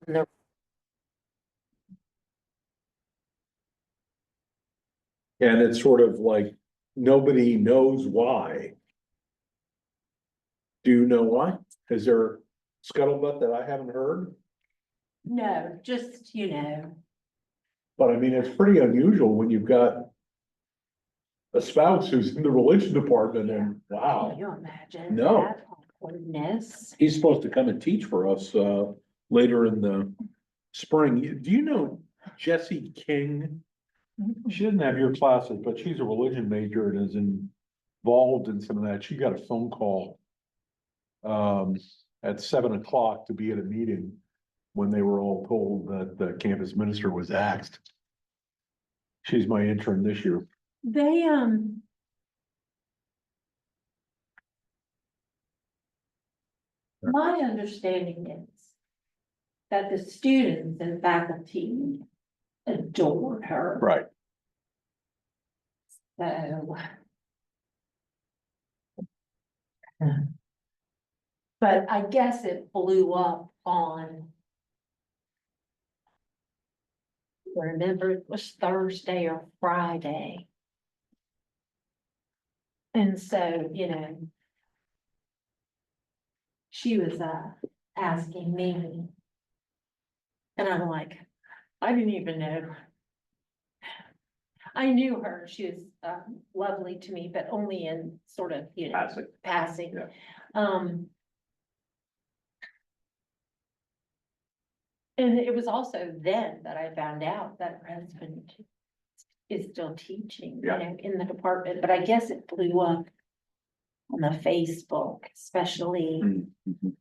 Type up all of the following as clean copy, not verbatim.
The- And it's sort of like, nobody knows why. Do you know why? Is there scuttlebutt that I haven't heard? No, just, But I mean, it's pretty unusual when you've got a spouse who's in the religion department and can wow, you imagine No. that? Goodness. he's supposed to come and teach for us, later in the spring. Do you know Jessie King? She doesn't have your classes, but she's a religion major and is involved in some of that. She got a phone call at 7 o'clock to be at a meeting when they were all told that the campus minister was axed. She's my intern this year. They, my understanding is that the students and faculty adored her. Right. So. But I guess it blew up on. Remember, it was Thursday or Friday. And so, she was asking me. And I'm like, I didn't even know. I knew her, she was lovely to me, but only in sort of, passing. Yeah. And it was also then that I found out that her husband is still teaching, Yeah. in the department, but I guess it blew up on the Facebook, especially Mhm.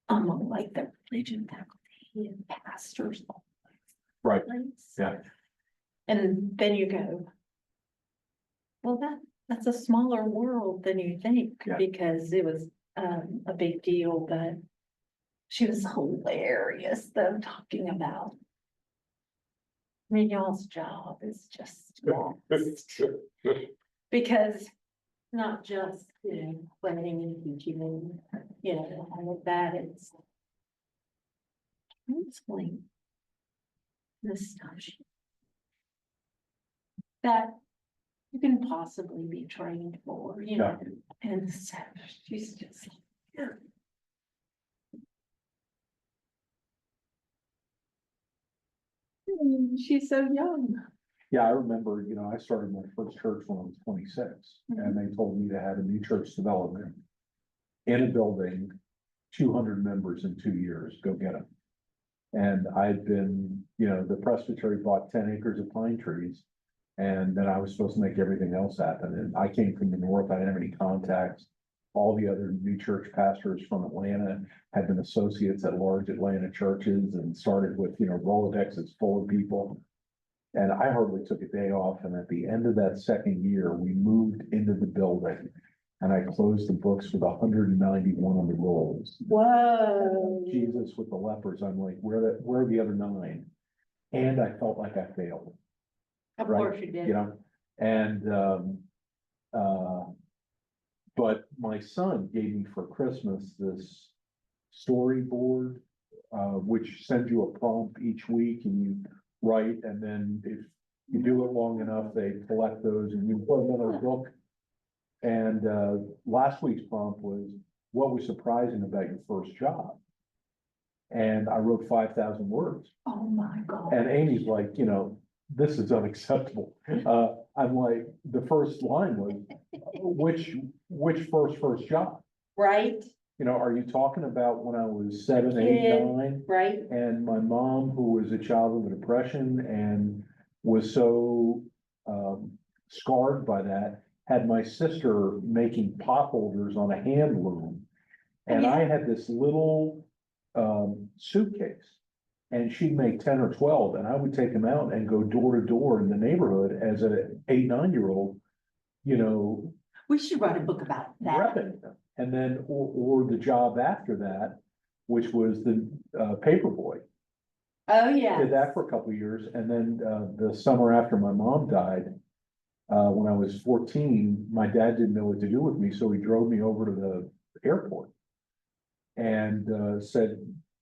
among like the religion faculty and pastors. Right. Yeah. And then you go, well, that's a smaller world than you think, Yeah. because it was a big deal, but she was hilarious though, talking about. I mean, y'all's job is just lost, because not just, planning and teaching and, all of that, it's counseling. This stuff that you can possibly be trained for, Yeah. and so she's just. She's so young. Yeah, I remember, I started my first church when I was 26, and they told me to have a new church development in a building, 200 members in 2 years, go get them. And I'd been, the presbytery bought 10 acres of pine trees, and then I was supposed to make everything else happen. And I came from the north, I didn't have any contacts. All the other new church pastors from Atlanta had been associates at large Atlanta churches and started with, Rolodexes full of people. And I hardly took a day off, and at the end of that second year, we moved into the building. And I closed the books with 191 on the rolls. Whoa. Jesus with the lepers, I'm like, where are the other 9? And I felt like I failed. Of Right, course you did. And, but my son gave me for Christmas this storyboard, which sends you a prompt each week and you write, and then if you do it long enough, they collect those and you put another book. And, last week's prompt was, what was surprising about your first job? And I wrote 5,000 words. Oh, my God. And Amy's like, this is unacceptable. I'm like, the first line was, which first job? Right, Are you talking about when I was 7, 8, Kid. 9? right, And my mom, who was a child with depression and was so, scarred by that, had my sister making pot holders on a hand loom. And I had this little, suitcase. And she'd make 10 or 12, and I would take them out and go door to door in the neighborhood as an 8, 9-year-old, we should write a book about that. repping them. And then, or the job after that, which was the paper boy. Oh, yeah. Did that for a couple of years, and then the summer after my mom died, when I was 14, my dad didn't know what to do with me, so he drove me over to the airport. And said,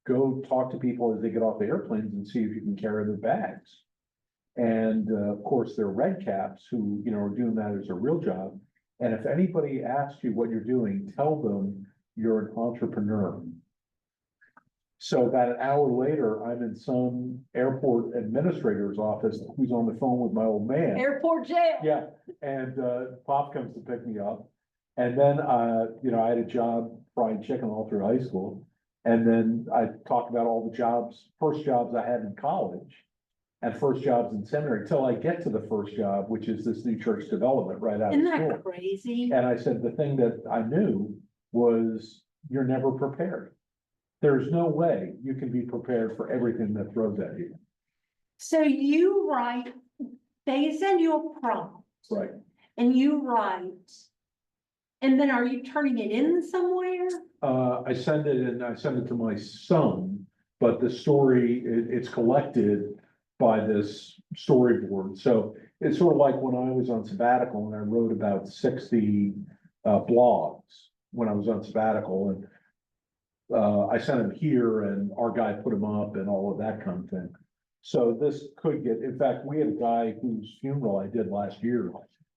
go talk to people as they get off the airplanes and see if you can carry their bags. And, of course, there are red caps who, are doing that as a real job. And if anybody asks you what you're doing, tell them you're an entrepreneur. So about an hour later, I'm in some airport administrator's office who's on the phone with my old man. Airport jail. Yeah, and Pop comes to pick me up. And then, I had a job frying chicken all through high school. And then I talked about all the jobs, first jobs I had in college and first jobs in seminary, till I get to the first job, which is this new church development right out of Isn't school. that crazy? And I said, the thing that I knew was you're never prepared. There's no way you can be prepared for everything that throws at you. So you write, they send you a prompt Right. and you write. And then are you turning it in somewhere? I send it to my son, but the story, it's collected by this storyboard. So it's sort of like when I was on sabbatical and I wrote about 60 blogs when I was on sabbatical, and I sent them here and our guy put them up and all of that kind of thing. So this could get, in fact, we had a guy whose funeral I did last year,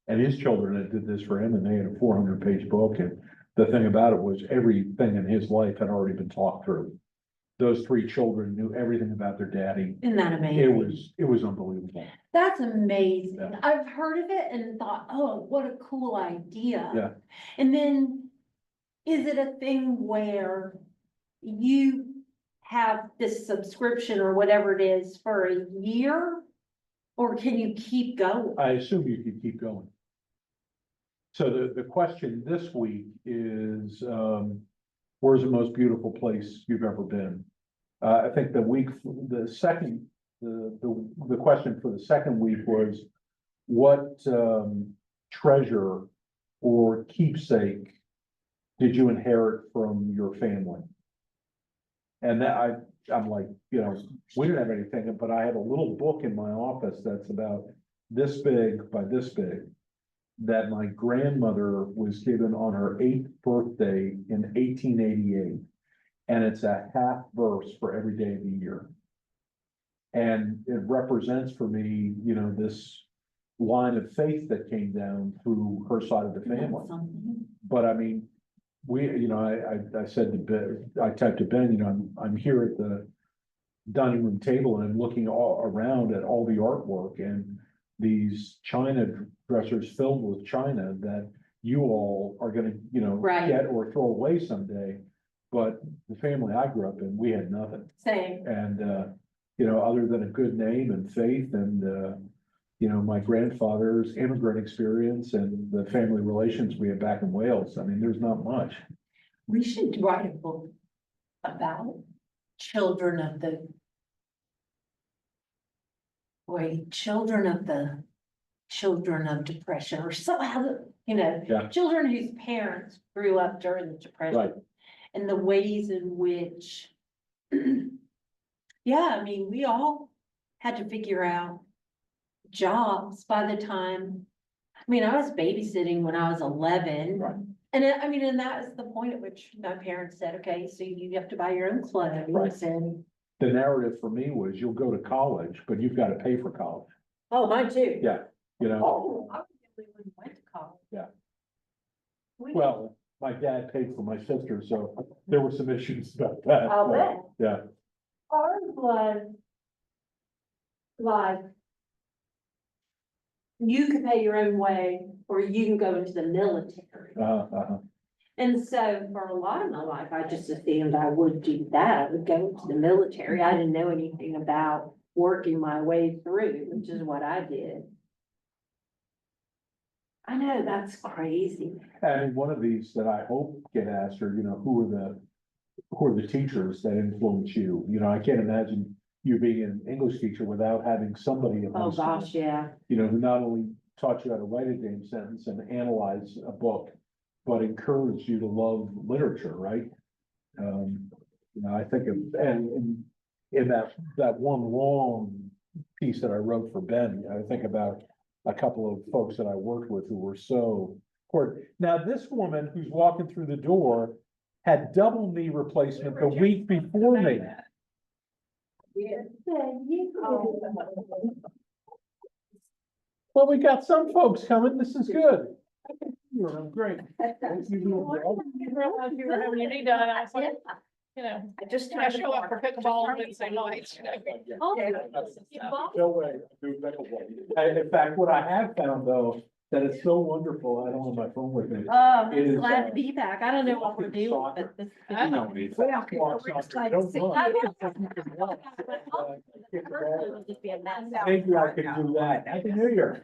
and his children had did this for him, and they had a 400-page book. And the thing about it was everything in his life had already been talked through. Those 3 children knew everything about their daddy. Isn't that amazing? It was unbelievable. That's amazing. Yeah. I've heard of it and thought, oh, what a cool idea. Yeah. And then, is it a thing where you have this subscription or whatever it is for a year? Or can you keep going? I assume you could keep going. So the question this week is, where's the most beautiful place you've ever been? I think the question for the second week was, what treasure or keepsake did you inherit from your family? And that I'm like, we didn't have anything, but I have a little book in my office that's about this big by this big, that my grandmother was given on her 8th birthday in 1888. And it's a half verse for every day of the year. And it represents for me, this line of faith that came down through her side of the family. But I mean, I said to Ben, I typed to Ben, I'm here at the dining room table and I'm looking all around at all the artwork and these china dressers filled with china that you all are gonna, Right. get or throw away someday. But the family I grew up in, we had nothing. Same. And, other than a good name and faith and, my grandfather's immigrant experience and the family relations we had back in Wales, I mean, there's not much. We should write a book about children of depression or somehow, Yeah. children whose parents grew up during the depression. Right. And the ways in which, yeah, I mean, we all had to figure out jobs by the time, I was babysitting when I was 11. Right. And and that was the point at which my parents said, okay, so you have to buy your own clothes. Right. And, The narrative for me was you'll go to college, but you've got to pay for college. oh, mine too. Yeah, Oh, I really went to college. Yeah. We- Well, my dad paid for my sister, so there were some issues about that. I'll but, bet. Yeah, Ours was like, you could pay your own way, or you can go into the military. And so for a lot of my life, I just assumed I would do that. I would go into the military. I didn't know anything about working my way through, which is what I did. I know, that's crazy. and one of these that I hope get asked are, who are the teachers that influence you? I can't imagine you being an English teacher without having somebody in high Oh, school, gosh, yeah. who not only taught you how to write a damn sentence and analyze a book, but encouraged you to love literature, right? I think of, and in that one long piece that I wrote for Ben, I think about a couple of folks that I worked with who were so important. Now, this woman who's walking through the door had double knee replacement the week before me. Well, we got some folks coming. This is good. You're great. Thank you. You realize you were having your knee done, I was like, you know, I just I show up for pickleball and say, no, it's. No way. In fact, what I have found though, that is so wonderful, I don't have my phone with me. I'm It is, glad to be back. I don't know what we're doing, but this. I know. Thank you, I could do that. Happy New Year.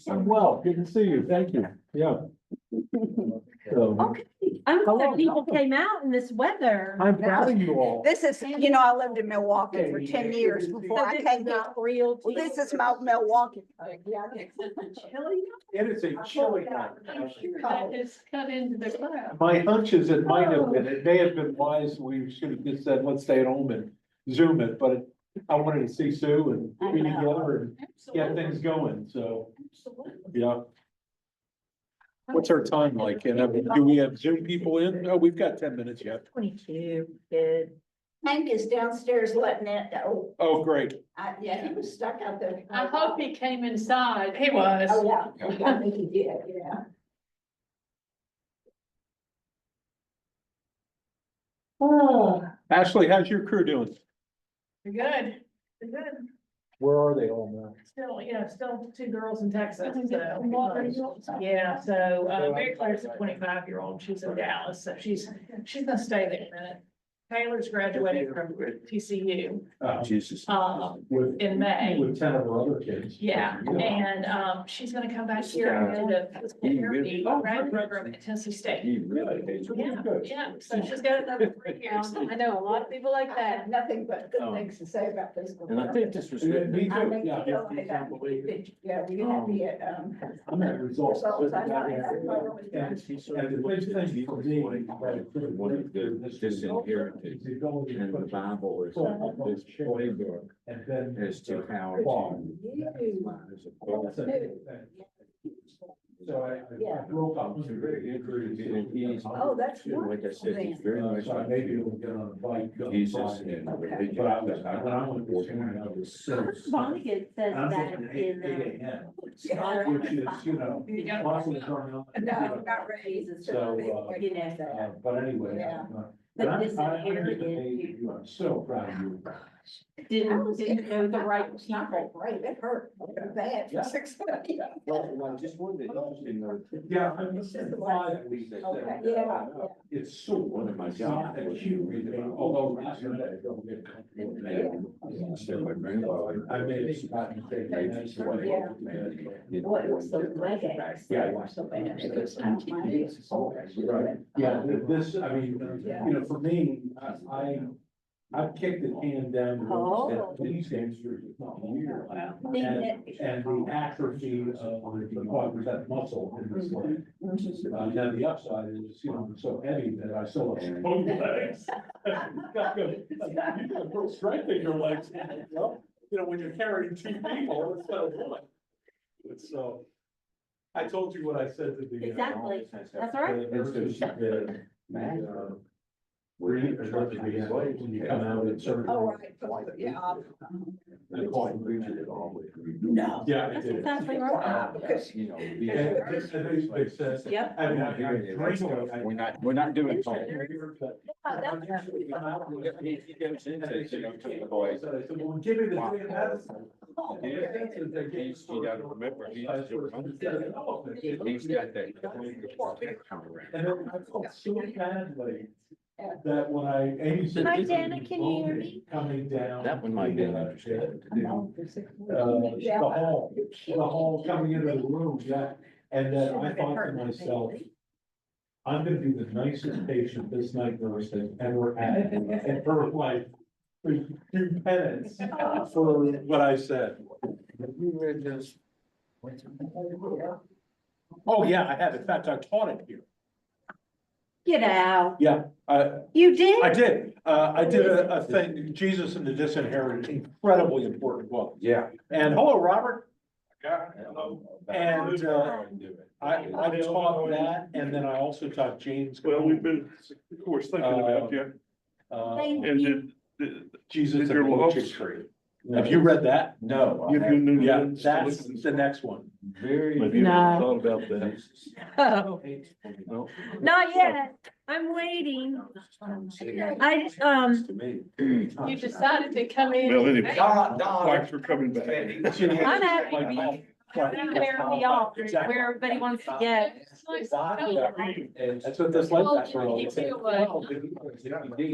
I'm well, good to see you, thank you, yeah. So, Okay, I'm glad people came out in this weather. I'm proud of you all. This is, you know, I lived in Milwaukee for 10 years before I came here. Real. Well, this is my Milwaukee. It is a chilly night. It's cut into the crowd. My hunch is it might have been, it may have been wise, we should have just said, let's stay at home and Zoom it, but I wanted to see Sue and be together and get things going, so, yeah. What's our time like? And do we have Zoom people in? Oh, we've got 10 minutes yet. 22, good. Hank is downstairs letting it go. Oh, great. Yeah, he was stuck out there. I hope he came inside. He was. Oh, yeah, I think he did, yeah. Oh, Ashley, how's your crew doing? You're good. You're good. Where are they all now? Still, still two girls in Texas, so. Yeah, so, Mary Claire's a 25-year-old. She's in Dallas, so she's gonna stay there a minute. Taylor's graduating from TCU, Jesus. in May. With 10 of her other kids. Yeah, and, she's gonna come back here and do the physical therapy grad program at Tennessee State. Yeah, so she's got another 3 years. I know a lot of people like I that. have nothing but good things to say about this. And I think this was. Me too, I think, yeah. you know, yeah, we had the, I'm at results. Results, I know, that's what I was doing. And the big thing for me, Disinherited. And the Bible is this playbook and then. as to how. So I broke up. Oh, that's Like I said, he's very much So I like maybe we'll get on a bike. go Jesus fly. and Okay. religion. But I was, when I went to school, I was six. Vonnegut says And I'm that thinking in, 8 a.m. Yeah. Which is, you know, muscles are not. No, not ready. So, you know, But anyway. Yeah. But But this I'm inherited- I'm so proud of you. didn't know the right It's not people. right, it hurt bad Yeah. for 6 months. Well, just one that interesting though. Yeah, I mean, It's just the five way- weeks. Okay, yeah. It's so One of my it's not jobs was- acute, although last night I don't get. So my grandfather. I made it. Well, it was so bad. Yeah. It was so bad. It was my- Yeah, this, I mean, you know, for me, I've kicked the can down. the road Oh. at these gangsters, it's not weird. They- And the atrophy of the quadricep muscle in this leg. Now the upside is, you know, I'm so heavy that I still have both legs. You got real strength in your legs. Well, you know, when you're carrying two people instead of one. It's so. I told you what I said to the. Exactly. That's all right. When you come out and serve. Oh, right, yeah. No. Yeah. That's exactly right. Because, You know. They said. Yep. I mean, I drink. We're not doing. So I said, well, give me the thing medicine. You gotta remember, he's got that. And then I felt so badly that when Amy said. Hi, Dana, can you hear me? Coming down. That one might be interesting to do. The hall coming into the room, yeah, and then I thought to myself, I'm gonna be the nicest patient this night nurse has ever had in her life. Do penance for what I said. Oh, yeah, I have. In fact, I taught it here. Get out. Yeah, You did? I did. I did a thing, Jesus and the Disinherited, incredibly important book. Yeah. And hello, Robert. And, I taught that, and then I also taught James. Well, we've been, of course, thinking about you. Thank And you. then Jesus Your and the loves. Witching Tree. Have you read that? No. I You haven't. knew Yeah, that. that's the next one. Very. Have you No. thought about that? Oh, No? not yet. I'm waiting. I, To me. You decided to come in. Well, anyway, Don, thanks for coming back. I'm happy to be where we are, where everybody wants to go. That's what this light back for. Dig it a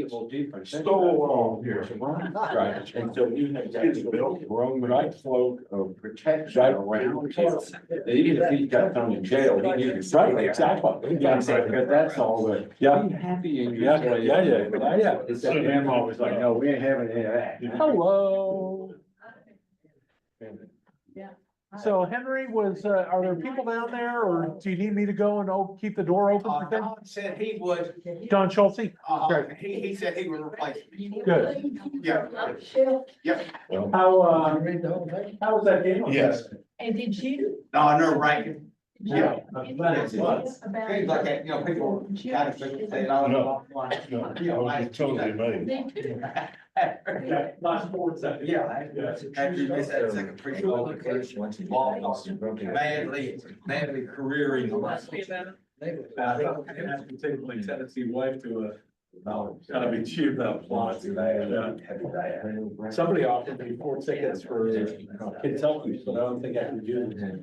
little deeper. Stole along here. Right, and so you have It's to built build wrong right. cloak of protection around him. Even if he got thrown in jail, he needed. Right, exactly. Yeah, but that's all the. Yeah. Be happy in Yeah, your. yeah, yeah, yeah, yeah. It's that grandma was like, no, we ain't having any of that. Hello. So Henry was, are there people down there or do you need me to go and keep the door open for them? Don said he would, John Schulte? he said he would replace me. Good. Yeah, yep. How was that game? Yes. And did you? No, no, right. Yeah. I'm glad it was. Things like that, you know, people kind of say, oh, No. no. No, I was totally amazed. Last 4 seconds. Yeah. After you miss that second free throw, madly careering. Tennessee wife to gotta be cheap about plots. Somebody offered me 4 tickets for Kentucky, but I don't think I can do it.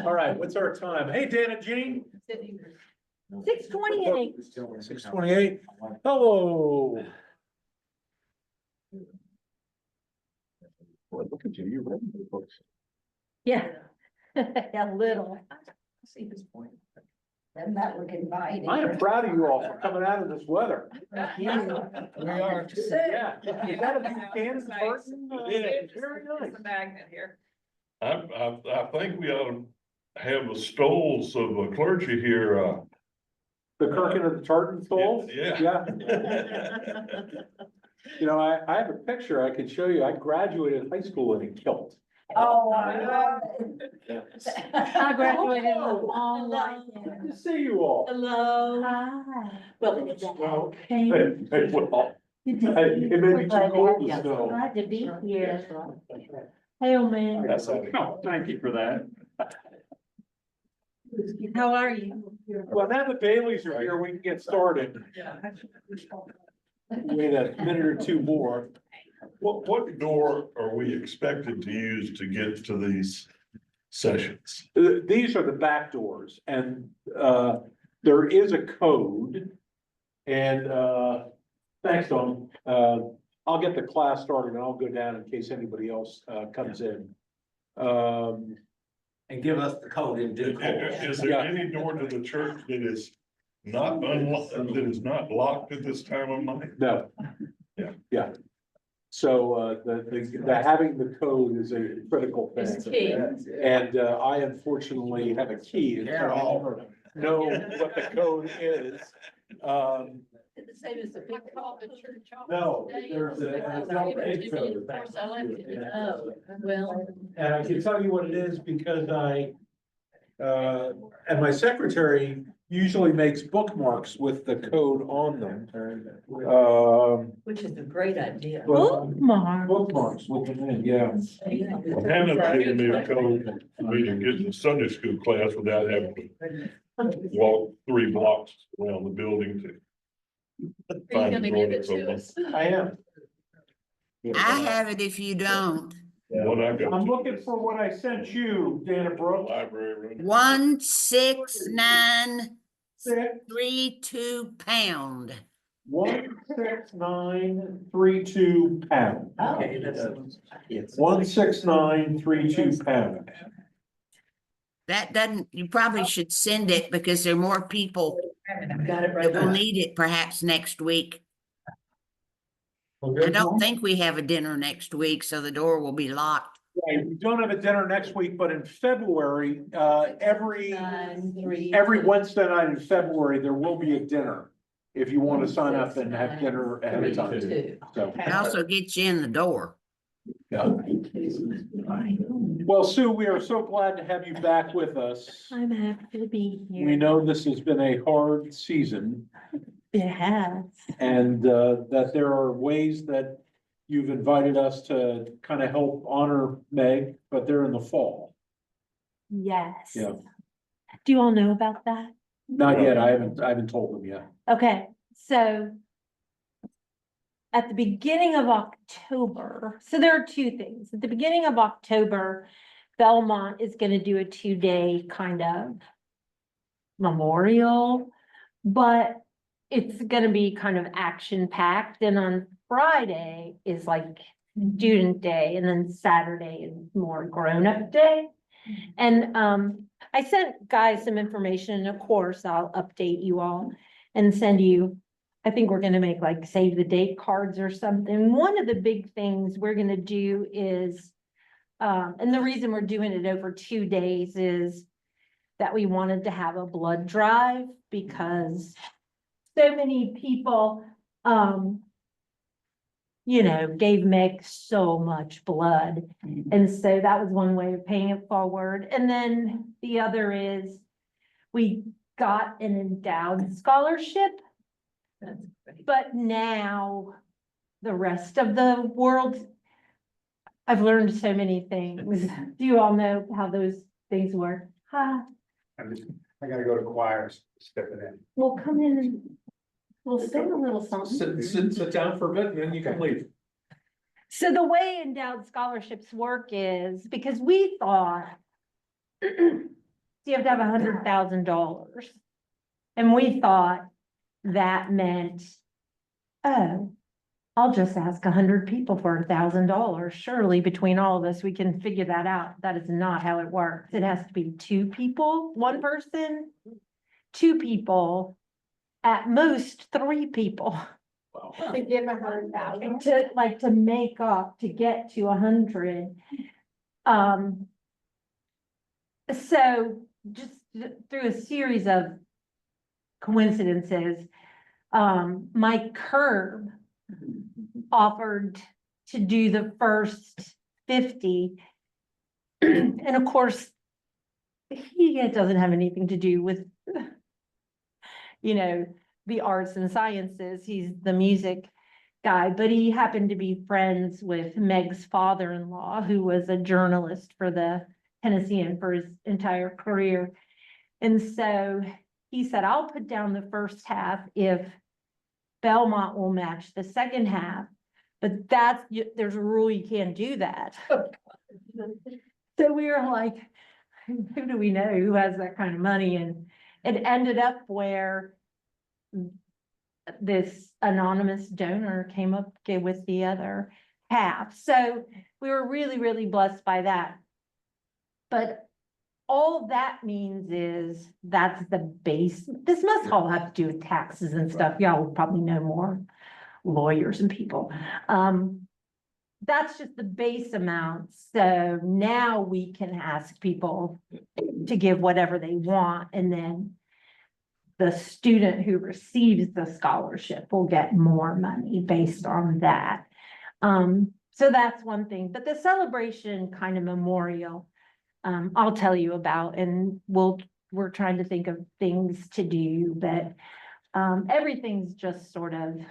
All right, what's our time? Hey, Dana Jean. 6:28. 6:28. Hello. Boy, look at you, you're reading the books. Yeah. A little. See his point. Doesn't that look inviting? I am proud of you all for coming out of this weather. We are. Yeah. Is that a Buchanan person? Yeah. Very nice. It's a magnet here. I think we ought to have the stoles of a clergy here, The Kirkin of the Tartan Souls? Yeah. Yeah. You know, I have a picture I could show you. I graduated high school in a kilt. Oh, I love it. I graduated a long life. Good to see you all. Hello. Hi. Well, Well, hey. Hey, well, it may be too cold to snow. Glad to be here. Hey, old man. No, thank you for that. How are you? Well, now the Baileys are here, we can get started. Wait a minute or two more. what door are we expected to use to get to these sessions? These are the back doors and, there is a code. And, thanks, Tom. I'll get the class started and I'll go down in case anybody else, comes in. And give us the code in due course. Is there any door to the church that is not unlocked, that is not locked at this time of night? No. Yeah. Yeah. So, the having the code is a critical It's thing. key. And, I unfortunately have a key, and so I never know what the code is. The same as the big call the church. No, there's an adult age code. Oh, well. And I can tell you what it is because and my secretary usually makes bookmarks with the code on them. Which is a great idea. Bookmark. Bookmarks with them in, yeah. Well, Hannah gave me a code for me to get in Sunday school class without having to walk 3 blocks around the building to. Are you find gonna the door give it that's to open. us? I am. I have it if you don't. What I got. I'm looking for what I sent you, Dana Brooks. Library room. 16932 pound. 16932 pound. Okay, 16932 pound. That doesn't, you probably should send it because there are more people Got it that will right. need it perhaps next week. I don't think we have a dinner next week, so the door will be locked. Right, we don't have a dinner next week, but in February, every 9-3. Wednesday night in February, there will be a dinner. If you want to sign up and have dinner ahead of time. 3-2. So, It also gets you in the door. yeah. Well, Sue, we are so glad to have you back with us. I'm happy to be here. We know this has been a hard season. It has. And that there are ways that you've invited us to kind of help honor Meg, but they're in the fall. Yes. Yeah. Do you all know about that? Not yet, I haven't told them yet. Okay, so at the beginning of October, so there are two things. At the beginning of October, Belmont is gonna do a 2-day kind of memorial, but it's gonna be kind of action-packed, and on Friday is like student day, and then Saturday is more grown-up day. And I sent guys some information, and of course, I'll update you all and send you. I think we're gonna make like save the date cards or something. One of the big things we're gonna do is, and the reason we're doing it over 2 days is that we wanted to have a blood drive because so many people, gave Meg so much blood. And so that was one way of paying it forward. And then the other is we got an endowed scholarship, That's great. but now the rest of the world, I've learned so many things. Do you all know how those things work? Huh? I gotta go to choirs, step it in. We'll come in and we'll sing a little something. Sit down for a bit and then you can leave. So the way endowed scholarships work is because we thought you have to have $100,000. And we thought that meant, oh, I'll just ask 100 people for $1,000. Surely between all of us, we can figure that out. That is not how it works. It has to be 2 people, 1 person, 2 people, at most 3 people. To give 100,000. To make up, to get to 100. So just through a series of coincidences, Mike Curb offered to do the first 50. And of course, he doesn't have anything to do with, the arts and sciences. He's the music guy, but he happened to be friends with Meg's father-in-law, who was a journalist for the Tennessean for his entire career. And so he said, I'll put down the first half if Belmont will match the second half, but there's a rule you can't do that. So we were like, who do we know who has that kind of money? And it ended up where this anonymous donor came up with the other half. So we were really, really blessed by that. But all that means is that's the base. This must all have to do with taxes and stuff. Y'all will probably know more, lawyers and people. That's just the base amount. So now we can ask people to give whatever they want, and then the student who receives the scholarship will get more money based on that. So that's one thing, but the celebration kind of memorial, I'll tell you about, and we're trying to think of things to do, but everything's just sort of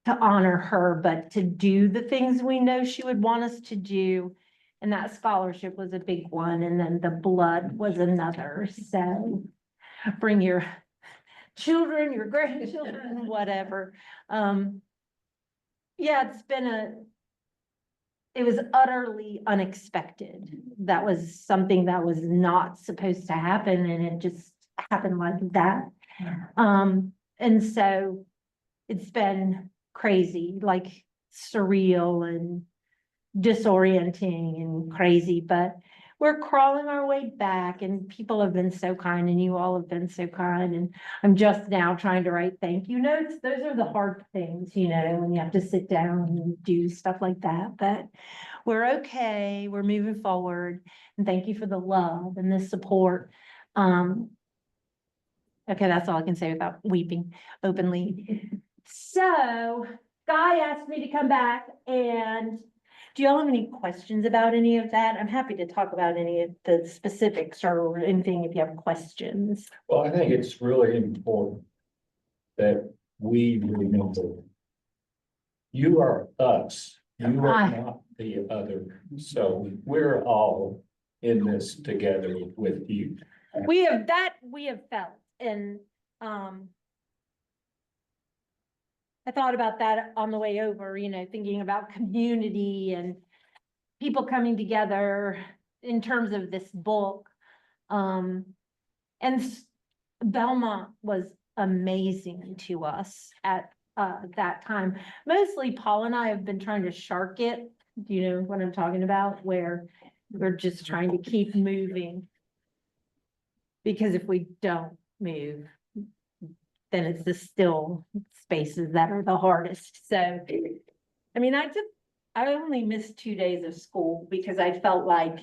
to honor her, but to do the things we know she would want us to do. And that scholarship was a big one, and then the blood was another. So bring your children, your grandchildren, whatever. Yeah, it was utterly unexpected. That was something that was not supposed to happen, and it just happened like that. And so it's been crazy, like surreal and disorienting and crazy, but we're crawling our way back, and people have been so kind, and you all have been so kind. And I'm just now trying to write thank you notes. Those are the hard things, when you have to sit down and do stuff like that, but we're okay. We're moving forward, and thank you for the love and the support. Okay, that's all I can say without weeping openly. So Guy asked me to come back, and do y'all have any questions about any of that? I'm happy to talk about any of the specifics or anything if you have questions. Well, I think it's really important that we remember. You are us, you are Right. not the other, so we're all in this together with you. We have felt, and, I thought about that on the way over, thinking about community and people coming together in terms of this book. And Belmont was amazing to us at, that time. Mostly Paul and I have been trying to shark it. Do you know what I'm talking about? Where we're just trying to keep moving. Because if we don't move, then it's the still spaces that are the hardest. So, I mean, I only missed 2 days of school because I felt like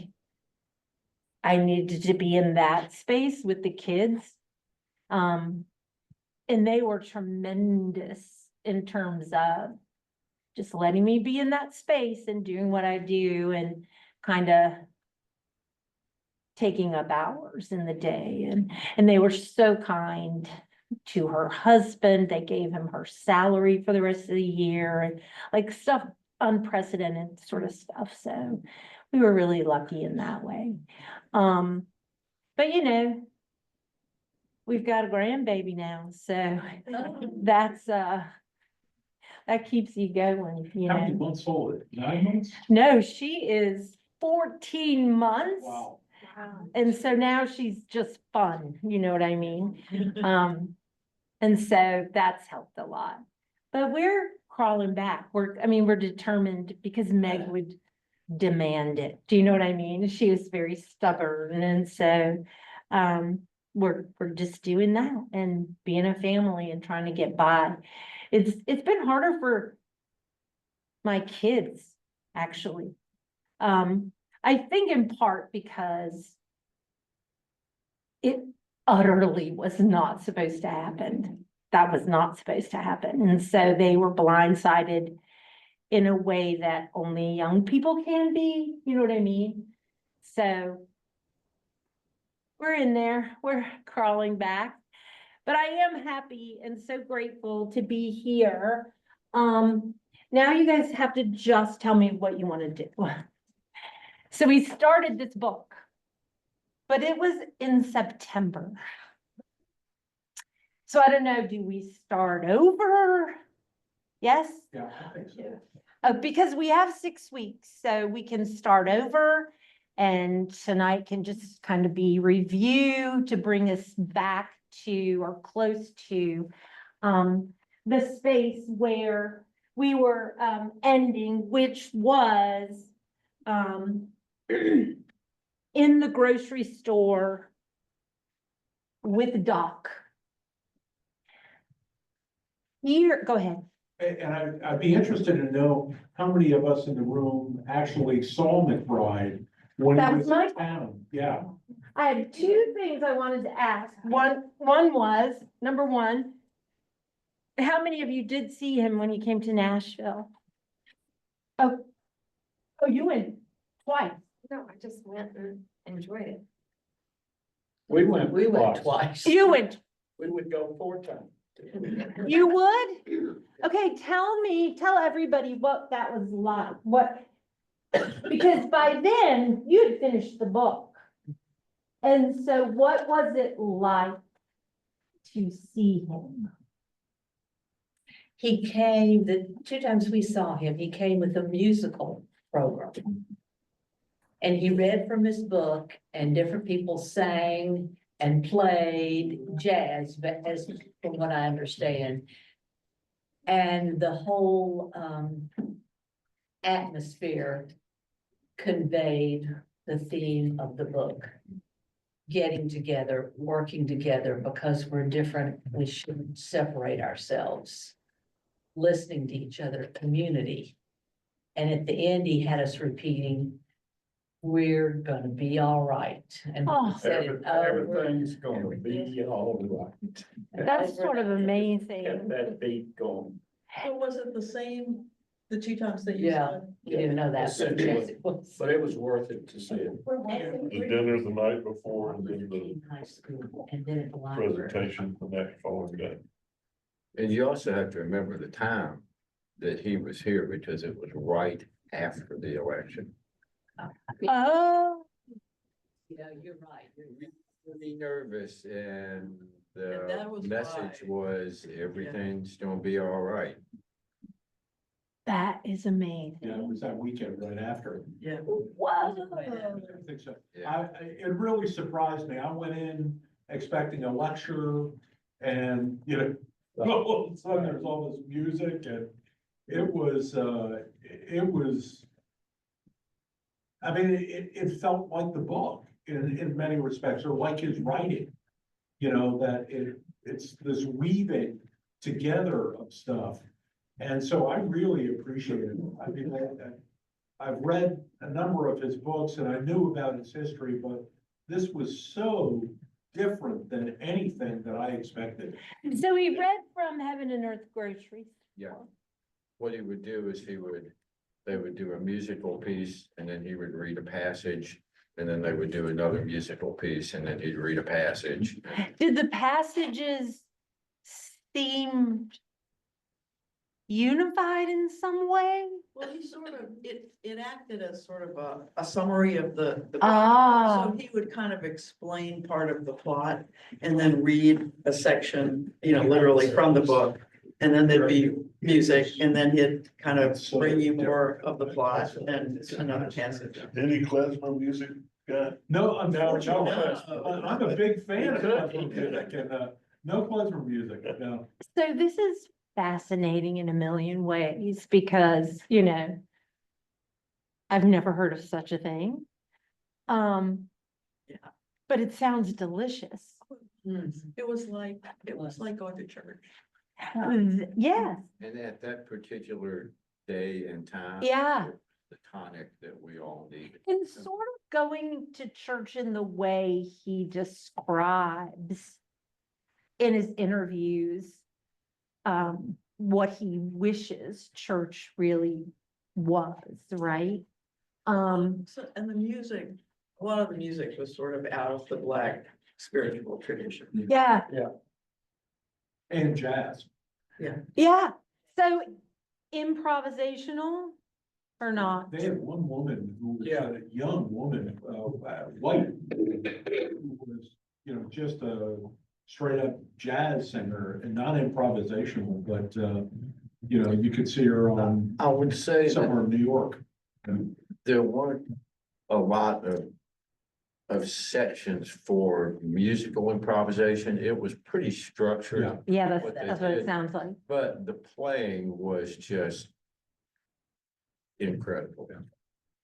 I needed to be in that space with the kids. And they were tremendous in terms of just letting me be in that space and doing what I do and kind of taking up hours in the day. And they were so kind to her husband. They gave him her salary for the rest of the year, and like stuff, unprecedented sort of stuff. So we were really lucky in that way. But we've got a grandbaby now, so that's, that keeps you going, How many months old? 9 months? No, she is 14 months. Wow. And so now she's just fun, you know what I mean? And so that's helped a lot. But we're crawling back. We're determined because Meg would demand it. Do you know what I mean? She was very stubborn. And so we're just doing that and being a family and trying to get by. It's been harder for my kids, actually. I think in part because it utterly was not supposed to happen. That was not supposed to happen. And so they were blindsided in a way that only young people can be, you know what I mean? So we're in there, we're crawling back, but I am happy and so grateful to be here. Now you guys have to just tell me what you want to do. So we started this book, but it was in September. So I don't know, do we start over? Yes? Yeah, I think so. Because we have 6 weeks, so we can start over. And tonight can just kind of be review to bring us back to or close to the space where we were ending, which was in the grocery store with Doc. Here, go ahead. And I'd be interested to know how many of us in the room actually saw McBride when That he was was my- in town. Yeah. I had 2 things I wanted to ask. One was, number one, how many of you did see him when he came to Nashville? Oh, you went twice. No, I just went and enjoyed it. We went twice. You went, We would go 4 times. you would? Okay, tell everybody what that was like, because by then you had finished the book. And so what was it like to see him? He came, the 2 times we saw him, he came with a musical program. And he read from his book and different people sang and played jazz, but as from what I understand. And the whole atmosphere conveyed the theme of the book. Getting together, working together, because we're different, we shouldn't separate ourselves. Listening to each other, community. And at the end, he had us repeating, we're gonna be all right. And Oh. he said it over. Everything's gonna be all right. That's sort of Kept amazing. that beat going. So was it the same, the 2 times that you Yeah. saw? You didn't know that. but Essentially. yes, it was. But it was worth it to see it. The dinner the night before and then the In high school, and then at the library. presentation the next following day. And you also have to remember the time that he was here because it was right after the election. Oh, Yeah, you're right. Really nervous and And that was the message why. was everything's gonna be all right. that is amazing. Yeah, it was that weekend right after. Yeah. Whoa. I think so. Yeah. It really surprised me. I went in expecting a lecture and, you know, all of a sudden there's all this music and it was, I mean, it felt like the book in many respects, or like his writing. You know, that it's this weaving together of stuff. And so I really appreciate it. I mean, I've read a number of his books and I knew about his history, but this was so different than anything that I expected. So he read from Heaven and Earth Groceries. Yeah. What he would do is they would do a musical piece and then he would read a passage. And then they would do another musical piece and then he'd read a passage. Did the passages seem unified in some way? Well, he sort of, it acted as sort of a summary of the. Ah. So he would kind of explain part of the plot and then read a section, literally from the book. And then there'd be music and then he'd kind of bring you more of the plot and another passage. Any klezmer music guy? No, unfortunately, No. I'm a big fan of Could. klezmer music and, no klezmer music, no. So this is fascinating in a million ways because, I've never heard of such a thing. Yeah. But it sounds delicious. It was like going to church. Yes, And at that particular day and time. yeah. The tonic that we all needed. And sort of going to church in the way he describes in his interviews, what he wishes church really was, right? And the music, a lot of the music was sort of out of the Black spiritual tradition. Yeah, And jazz. yeah. So improvisational or not? They had one woman who was a young woman, white, who was, just a straight up jazz singer and not improvisational, but, you could see her on I would say somewhere in New York. there weren't a lot of sections for musical improvisation. It was pretty structured. Yeah, What they that's what it did. sounds like. But the playing was just incredible.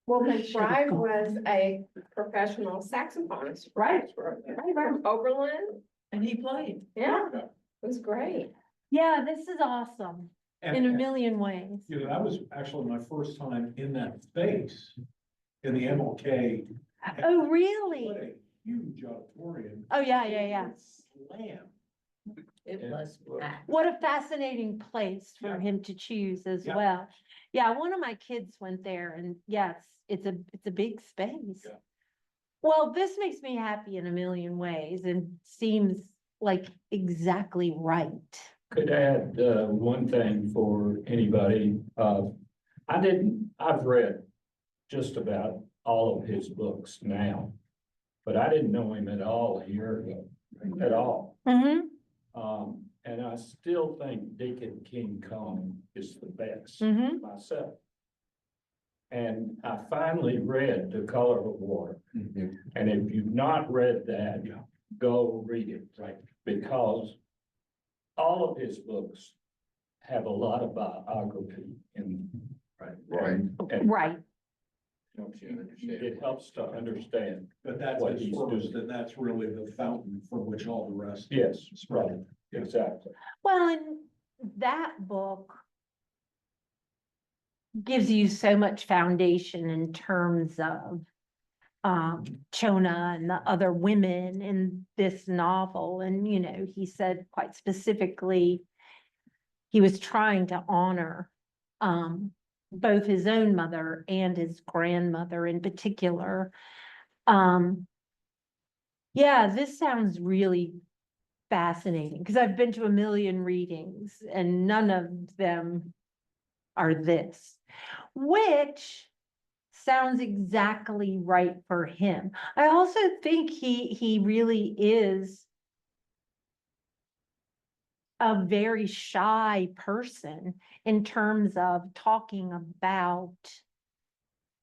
Well, McBride was a professional saxophonist, right, from Oberlin. And he played. Yeah, it was great. Yeah, this is awesome in a And, million ways. that was actually my first time in that space in the MLK. Oh, really? What a huge auditorium. Oh, yeah. Slam. It was packed. What a fascinating place for Yeah. him to choose as Yeah. well. Yeah, one of my kids went there and yes, it's a big space. Yeah. Well, this makes me happy in a million ways and seems like exactly right. Could add, one thing for anybody, I've read just about all of his books now, but I didn't know him at all a year ago, at all. Mm-hmm. And I still think Deacon King Kong is the best Mm-hmm. myself. And I finally read The Color of Water. And if you've not read that, go read it, right? Because all of his books have a lot of biography in. Right. And Right. Helps you understand. it helps to understand. But that's What his he's first, doing. and that's really the fountain from which all the rest. Yes, spread. right, exactly. Well, and that book gives you so much foundation in terms of Chona and the other women in this novel. And, he said quite specifically, he was trying to honor both his own mother and his grandmother in particular. Yeah, this sounds really fascinating, because I've been to a million readings and none of them are this, which sounds exactly right for him. I also think he really is a very shy person in terms of talking about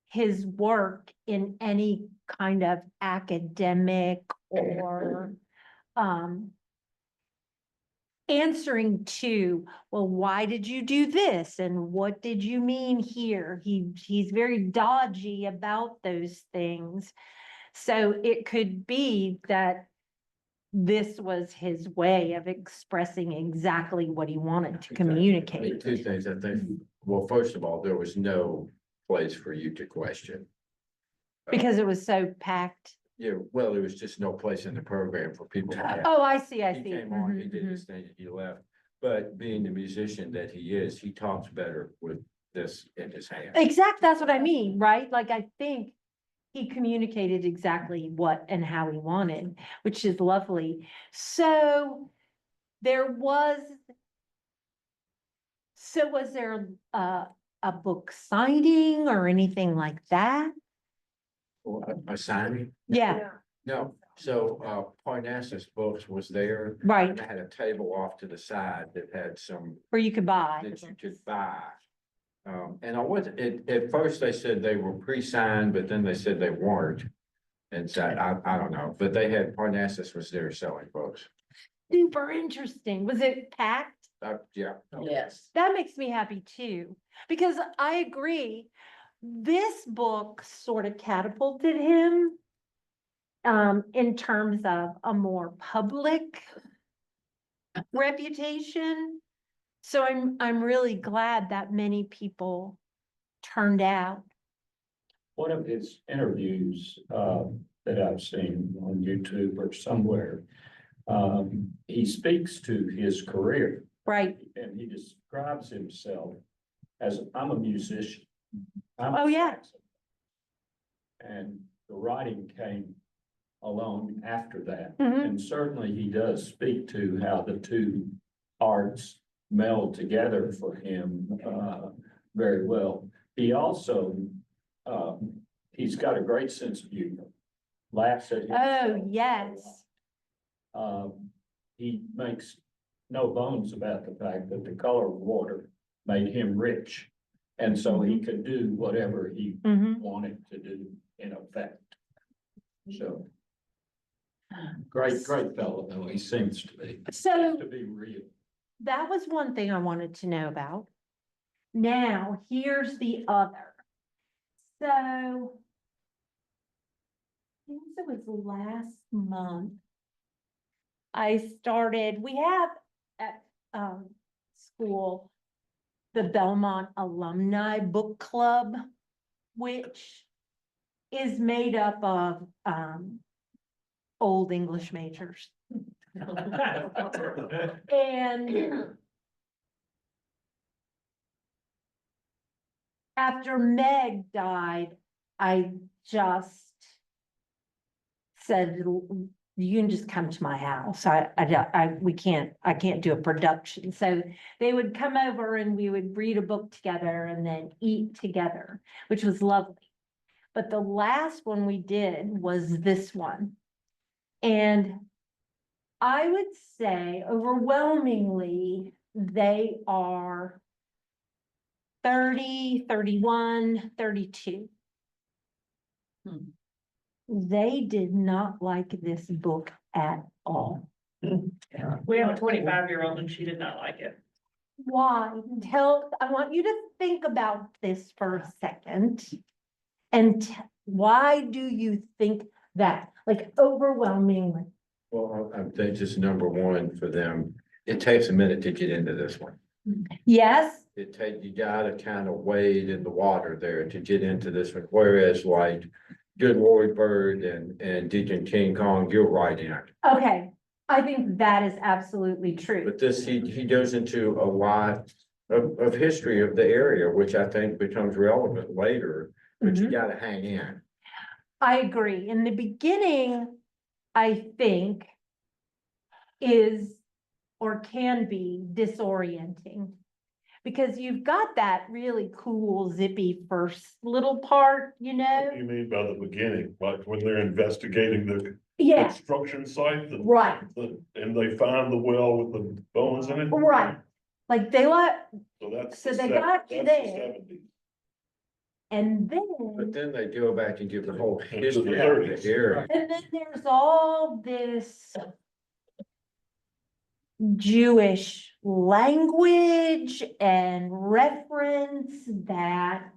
his work in any kind of academic or answering to, well, why did you do this? And what did you mean here? He's very dodgy about those things. So it could be that this was his way of expressing exactly what he wanted to communicate. Two things, I think. Well, first of all, there was no place for you to question. Because it was so packed. Yeah, well, there was just no place in the program for people to ask. Oh, I see, I He see. came on, he Mhm, did mhm. his thing, he left. But being the musician that he is, he talks better with this in his hand. Exact, that's what I mean, right? Like, I think he communicated exactly what and how he wanted, which is lovely. So was there a book signing or anything like that? A signing? Yeah, No, so Parnassus Books was there. right, And they had a table off to the side that had some where you could buy. that you could buy. And I wasn't, at first they said they were pre-signed, but then they said they weren't. And so I don't know, but they had, Parnassus was there selling books. Super interesting. Was it packed? Yeah. Yes. That makes me happy too, because I agree. This book sort of catapulted him in terms of a more public reputation. So I'm really glad that many people turned out. One of his interviews, that I've seen on YouTube or somewhere, he speaks to his career. Right. And he describes himself as, I'm a musician. I'm a Oh, yeah. saxophonist." And the writing came along after that. Mhm. And certainly he does speak to how the two arts meld together for him, very well. He also, he's got a great sense of humor, laughs at himself. Oh, yes. He makes no bones about the fact that the color of water made him rich. And so he could do whatever he Mhm. wanted to do in effect. So. Great fellow, though, he seems to be. So To be real. that was one thing I wanted to know about. Now, here's the other. So I think it was last month. We have at school, the Belmont Alumni Book Club, which is made up of old English majors. And after Meg died, I just said, you can just come to my house. I can't do a production. So they would come over and we would read a book together and then eat together, which was lovely. But the last one we did was this one. And I would say overwhelmingly, they are 30, 31, 32. They did not like this book at all. We have a 25-year-old and she did not like it. Why? I want you to think about this for a second. And why do you think that? Like overwhelmingly? Well, I think just number one for them, it takes a minute to get into this one. Yes, You gotta kind of wade in the water there to get into this one, whereas like Good Lord Bird and Deacon King Kong, you're right in. okay. I think that is absolutely true. But this, he goes into a lot of history of the area, which I think becomes relevant later, but you gotta hang in. I agree. In the beginning, I think is or can be disorienting. Because you've got that really cool zippy first little part, you know? What do you mean by the beginning, like when they're investigating the Yeah, construction site? right, And they find the well with the bones in it? right. Like they let, So that's. So the they sep- got you that's the there. 70s. and But then, then they go back and give the whole the history of the 30s. area. and then there's all this Jewish language and reference that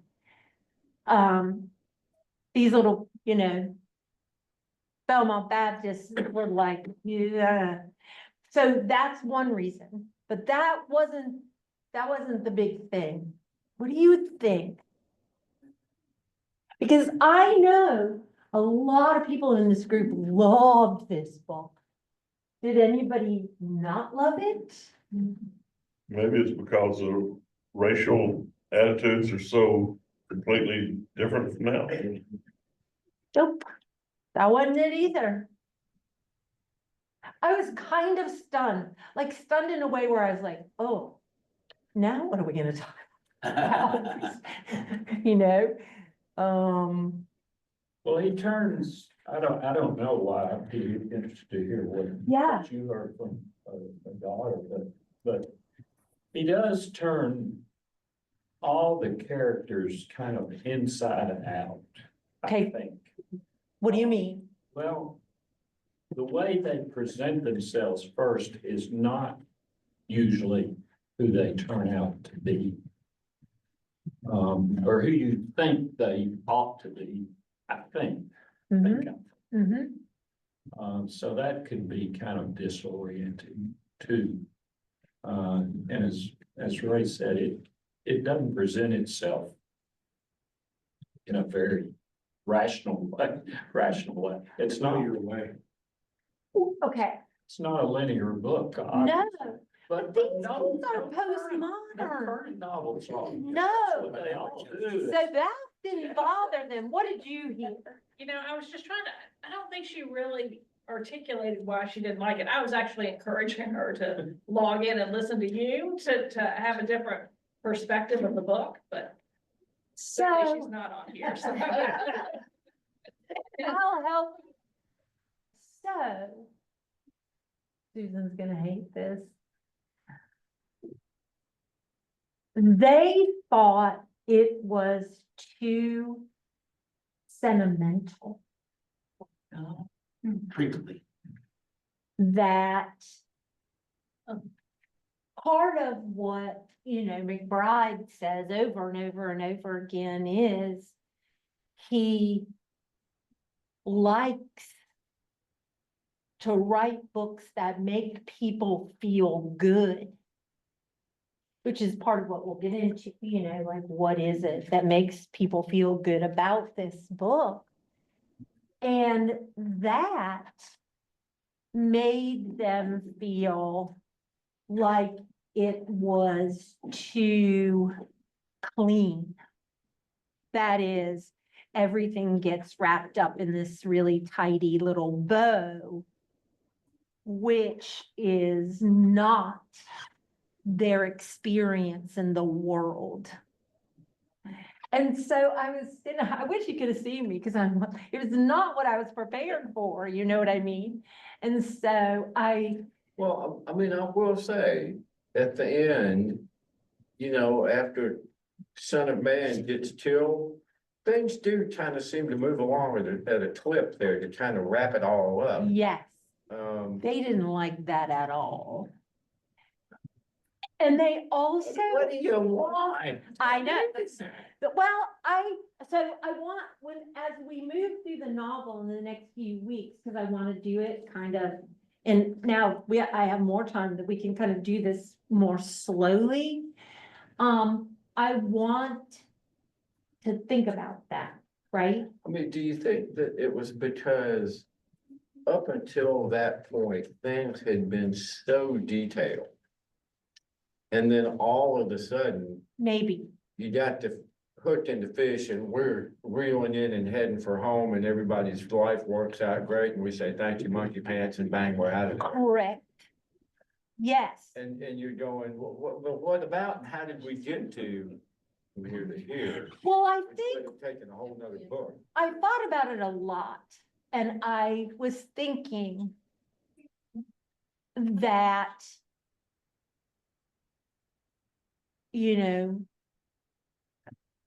these little, you know, Belmont Baptists were like, yeah. So that's one reason, but that wasn't the big thing. What do you think? Because I know a lot of people in this group loved this book. Did anybody not love it? Maybe it's because the racial attitudes are so completely different from now. Nope, that wasn't it either. I was kind of stunned, like stunned in a way where I was like, oh, now what are we gonna talk about? You know, Well, he turns, I don't know why, I'd be interested to hear Yeah. what you heard from a daughter, but he does turn all the characters kind of inside out, I Okay. think. what do you mean? Well, the way they present themselves first is not usually who they turn out to be. Or who you think they ought to be, I think. Mhm, mhm. So that could be kind of disorienting too. And as Ray said, it doesn't present itself in a very rational way. It's not your way. Okay, It's not a linear book. no, But these no, books are no current postmodern. novels are. No. That's what they all do. So that didn't bother them. What did you hear? You know, I was just trying to, I don't think she really articulated why she didn't like it. I was actually encouraging her to log in and listen to you to have a different perspective of the book, but clearly she's So not on here, so. I'll help. So Susan's gonna hate this. They thought it was too sentimental. Frequently. That part of what, you know, McBride says over and over and over again is he likes to write books that make people feel good. Which is part of what we'll get into, you know, like what is it that makes people feel good about this book? And that made them feel like it was too clean. That is, everything gets wrapped up in this really tidy little bow, which is not their experience in the world. And so I was, I wish you could have seen me because it was not what I was prepared for, you know what I mean? And so Well, I mean, I will say, at the end, you know, after Son of Man gets killed, things do kind of seem to move along at a clip there to kind of wrap it all up. yes, they didn't like that at all. And they also. What do you want? I know, but well, I want, as we move through the novel in the next few weeks, because I want to do it kind of, and now I have more time that we can kind of do this more slowly. I want to think about that, right? I mean, do you think that it was because up until that point, things had been so detailed? And then all of a sudden, Maybe. you got the hooked into fish and we're reeling in and heading for home and everybody's life works out great and we say, thank you, monkey pants, and bang, we're out of there. Correct. Yes. And you're going, what about, and how did we get to from here to here? Well, I Instead think of taking a whole nother book. I thought about it a lot, and I was thinking that, you know,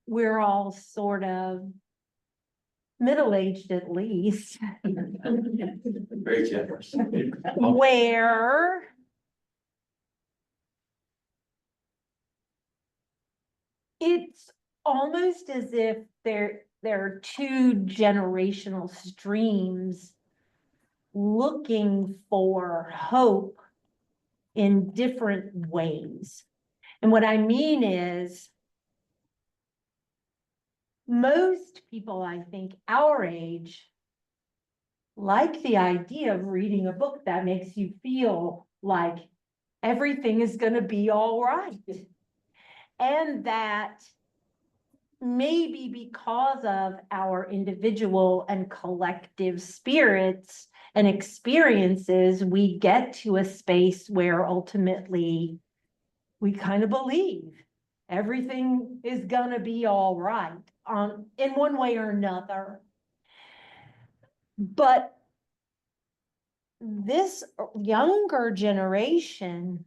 we're all sort of middle-aged at least, Very generous. where it's almost as if there are two generational streams looking for hope in different ways. And what I mean is, most people, I think, our age, like the idea of reading a book that makes you feel like everything is gonna be all right. And that maybe because of our individual and collective spirits and experiences, we get to a space where ultimately we kind of believe everything is gonna be all right, in one way or another. But this younger generation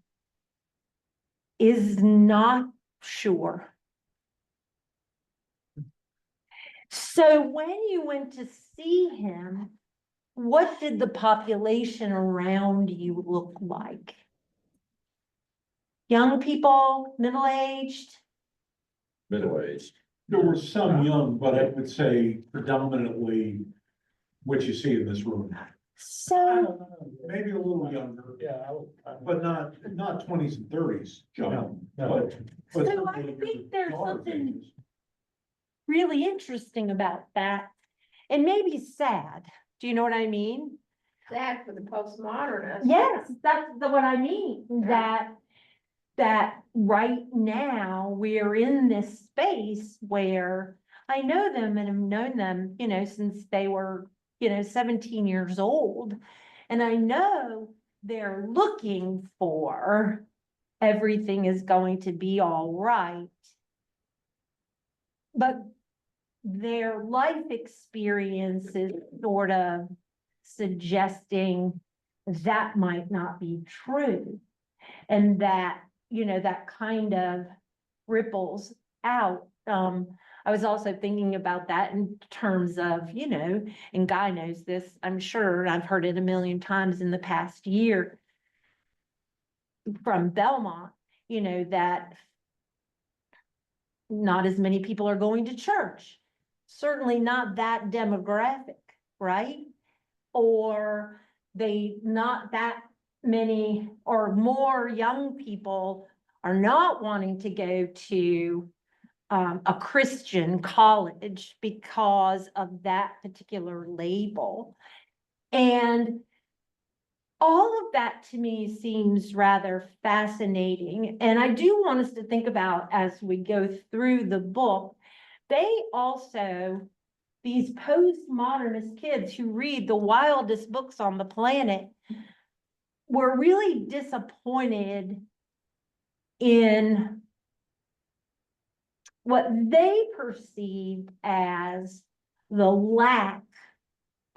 is not sure. So when you went to see him, what did the population around you look like? Young people, middle-aged? Middle-aged. There were some young, but I would say predominantly what you see in this room. So, Maybe a little younger, Yeah, but not twenties and thirties, John. No. so I think there's something really interesting about that, and maybe sad. Do you know what I mean? Sad for the postmodernists. Yes, that's what I mean, that right now we're in this space where I know them and have known them, you know, since they were, 17 years old. And I know they're looking for everything is going to be all right. But their life experience is sort of suggesting that might not be true. And that, that kind of ripples out. I was also thinking about that in terms of, and Guy knows this, I'm sure, I've heard it a million times in the past year from Belmont, that not as many people are going to church. Certainly not that demographic, right? Or not that many or more young people are not wanting to go to a Christian college because of that particular label. And all of that to me seems rather fascinating. And I do want us to think about, as we go through the book, these postmodernist kids who read the wildest books on the planet were really disappointed in what they perceived as the lack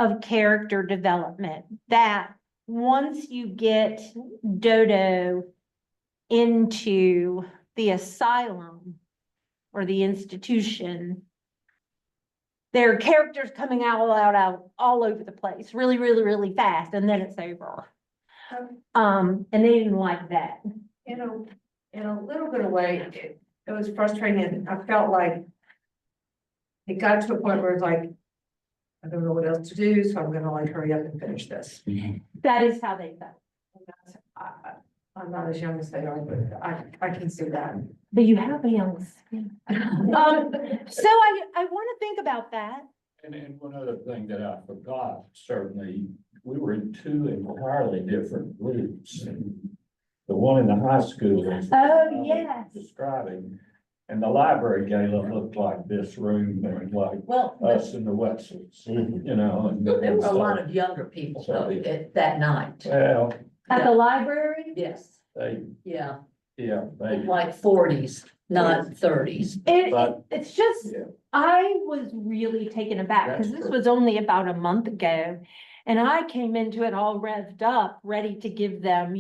of character development. That once you get Dodo into the asylum or the institution, there are characters coming out all over the place, really, really, really fast, and then it's over. And they didn't like that. In a little bit of way, it was frustrating, and I felt like it got to a point where it's like, I don't know what else to do, so I'm gonna hurry up and finish this. That is how they felt. I'm not as young as they are, but I can see that. But you have a young skin. So I want to think about that. And one other thing that I forgot, certainly, we were in two entirely different groups. The one in the high school. is Oh, yes. Describing, and the library gala looked like this room, and like us and the Wetzels, and. There were a lot of younger people though, that night. Well, At the library? Yes. Yeah, they, like forties, not thirties. But- It's just, yeah. I was really taken aback, because That's this true. was only about a month ago. And I came into it all revved up, ready to give them,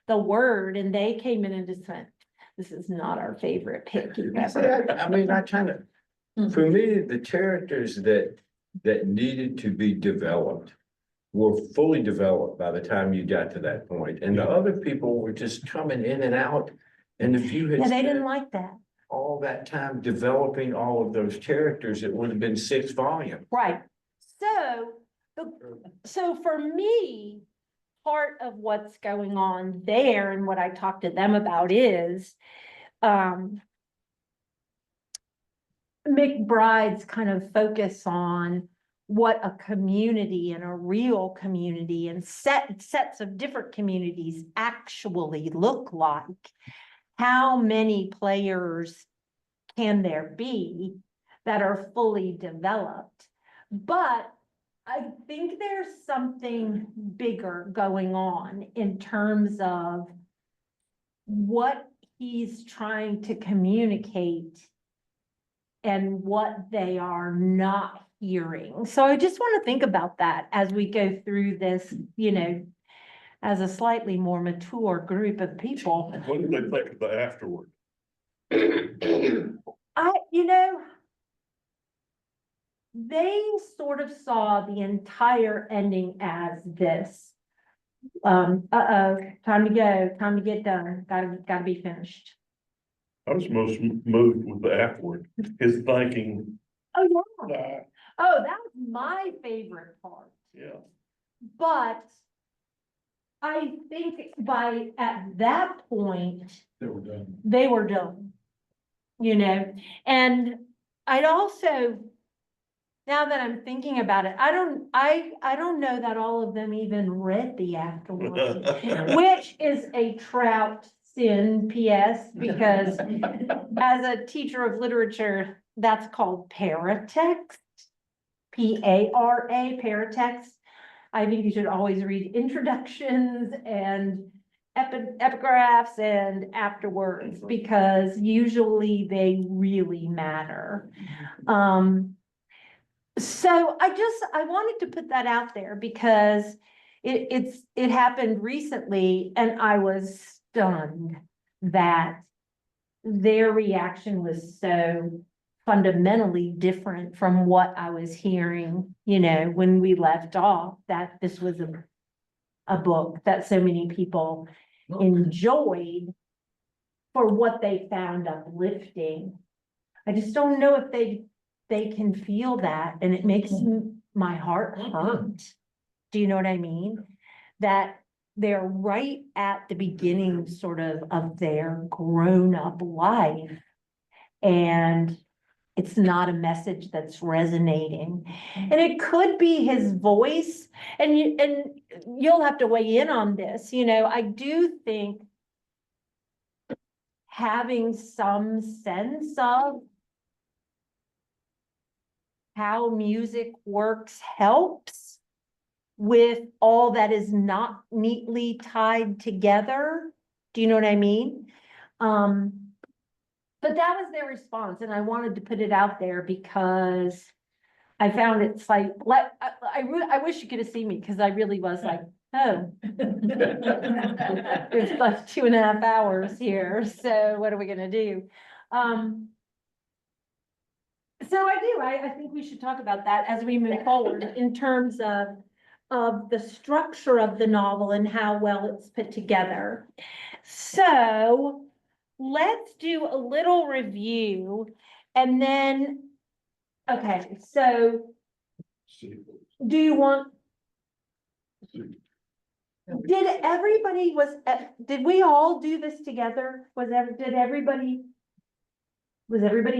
the word, and they came in and just went, this is not our favorite pick you've See, ever. I mean, I kind of, for me, the characters that needed to be developed were fully developed by the time you got to that point, and the other people were just coming in and out. And if you had Yeah, they didn't spent like that. all that time developing all of those characters, it would have been 6 volumes. Right. So for me, part of what's going on there and what I talked to them about is, McBride's kind of focus on what a community and a real community and sets of different communities actually look like. How many players can there be that are fully developed? But I think there's something bigger going on in terms of what he's trying to communicate and what they are not hearing. So I just want to think about that as we go through this, as a slightly more mature group of people. What did they think of the afterward? They sort of saw the entire ending as this. Time to go, time to get done, gotta be finished. I was most moved with the afterward, his thinking, Oh, yeah. Oh, that was my favorite part. yeah. But I think at that point, they were done. they were done. And I'd also, now that I'm thinking about it, I don't know that all of them even read the afterwards, which is a Trout sin, PS, because as a teacher of literature, that's called paratext, P-A-R-A, paratext. I think you should always read introductions and epigraphs and afterwards, because usually they really matter. So I wanted to put that out there because it happened recently, and I was stunned that their reaction was so fundamentally different from what I was hearing, when we left off, that this was a book that so many people enjoyed for what they found uplifting. I just don't know if they can feel that, and it makes my heart hurt. Do you know what I mean? That they're right at the beginning sort of their grown-up life, and it's not a message that's resonating. And it could be his voice, and you'll have to weigh in on this. I do think having some sense of how music works helps with all that is not neatly tied together. Do you know what I mean? But that was their response, and I wanted to put it out there because I found it's like, I wish you could have seen me, because I really was like, oh. There's like 2.5 hours here, so what are we gonna do? So I think we should talk about that as we move forward in terms of the structure of the novel and how well it's put together. So let's do a little review, and then, okay, so do you want? Did everybody did we all do this together? Was everybody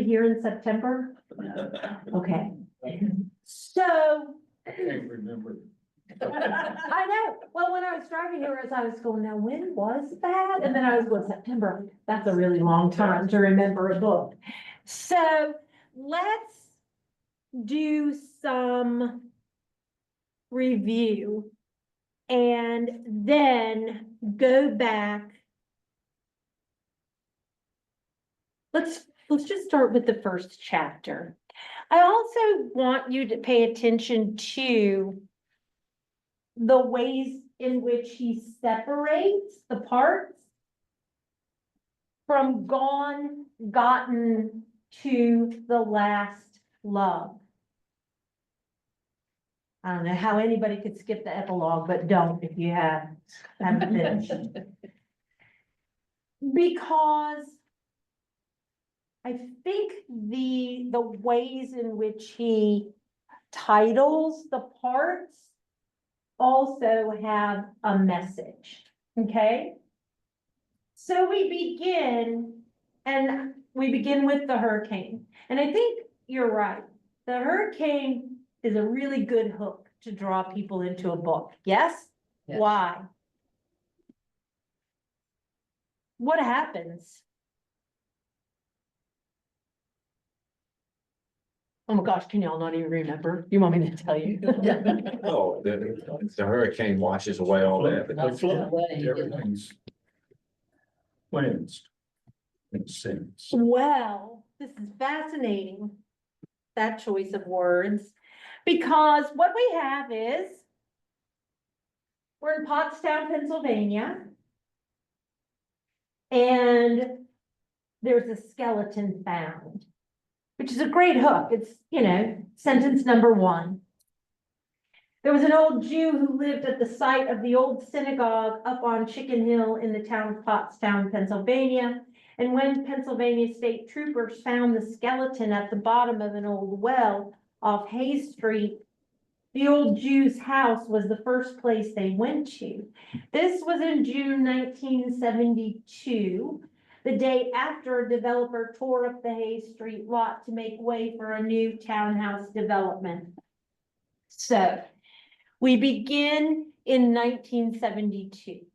here in September? Okay, so. I can't remember. I know, well, when I was driving here, as I was going, now, when was that? And then I was going, September, that's a really long time to remember a book. So let's do some review and then go back let's just start with the first chapter. I also want you to pay attention to the ways in which he separates the parts from gone, gotten to the last love. I don't know how anybody could skip the epilogue, but don't if you haven't finished. Because I think the ways in which he titles the parts also have a message, okay? So we begin with the hurricane. And I think you're right. The hurricane is a really good hook to draw people into a book. Yes? Yes. Why? What happens? Oh my gosh, can y'all not even remember? You want me to tell you? Oh, the hurricane washes away all that. The flood, everything's cleansed in a sense. Well, this is fascinating, that choice of words, because what we have is we're in Pottstown, Pennsylvania, and there's a skeleton found, which is a great hook. It's, sentence number 1. There was an old Jew who lived at the site of the old synagogue up on Chicken Hill in the town of Pottstown, Pennsylvania. And when Pennsylvania state troopers found the skeleton at the bottom of an old well off Hay Street, the old Jew's house was the first place they went to. This was in June 1972, the day after a developer tore up the Hay Street lot to make way for a new townhouse development. So we begin in 1972.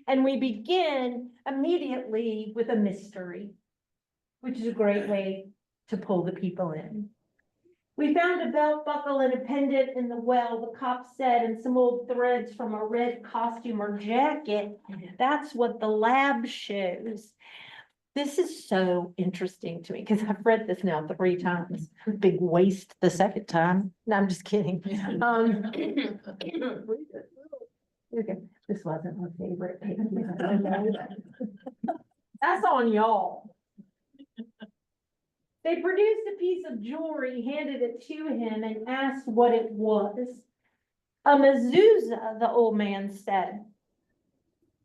And we begin immediately with a mystery, which is a great way to pull the people in. We found a belt buckle and a pendant in the well, the cop said, and some old threads from a red costume or jacket. That's what the lab shows. This is so interesting to me because I've read this now 3 times. Big waste the second time. No, I'm just kidding. Okay, this wasn't my favorite. That's on y'all. They produced a piece of jewelry, handed it to him, and asked what it was. A mezuzah, the old man said.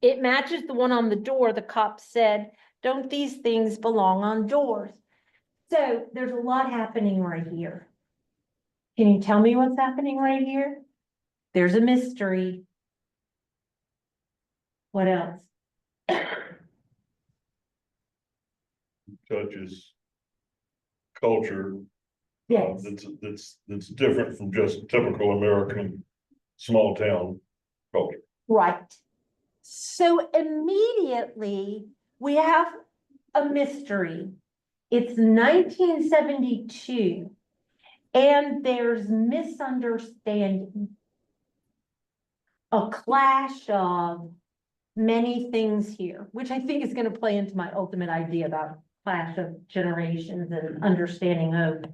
It matches the one on the door, the cop said. Don't these things belong on doors? So there's a lot happening right here. Can you tell me what's happening right here? There's a mystery. What else? Touches culture. Yes. That's different from just typical American small town culture. Right. So immediately we have a mystery. It's 1972 and there's misunderstanding. A clash of many things here, which I think is going to play into my ultimate idea about clash of generations and understanding hope.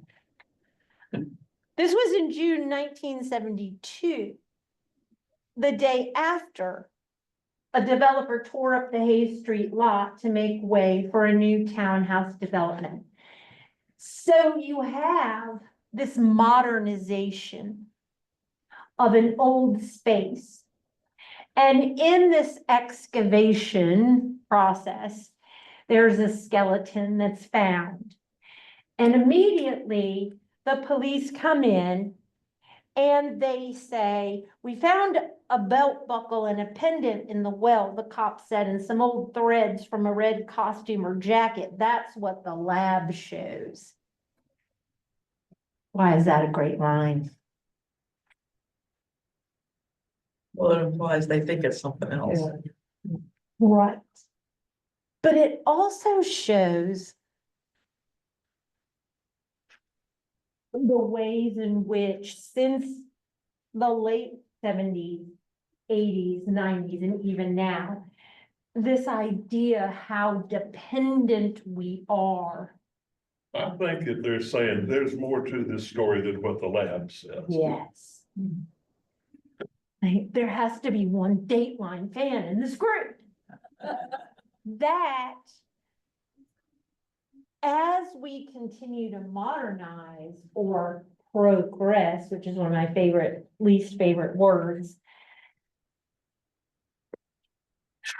This was in June 1972, the day after a developer tore up the Hay Street lot to make way for a new townhouse development. So you have this modernization of an old space. And in this excavation process, there's a skeleton that's found. And immediately the police come in and they say, we found a belt buckle and a pendant in the well, the cop said, and some old threads from a red costume or jacket. That's what the lab shows. Why is that a great line? Well, it implies they think it's something else. Right. But it also shows the ways in which since the late 70s, 80s, 90s, and even now, this idea how dependent we are. I think that they're saying there's more to this story than what the lab says. Yes. There has to be one Dateline fan in this group. That as we continue to modernize or progress, which is one of my least favorite words,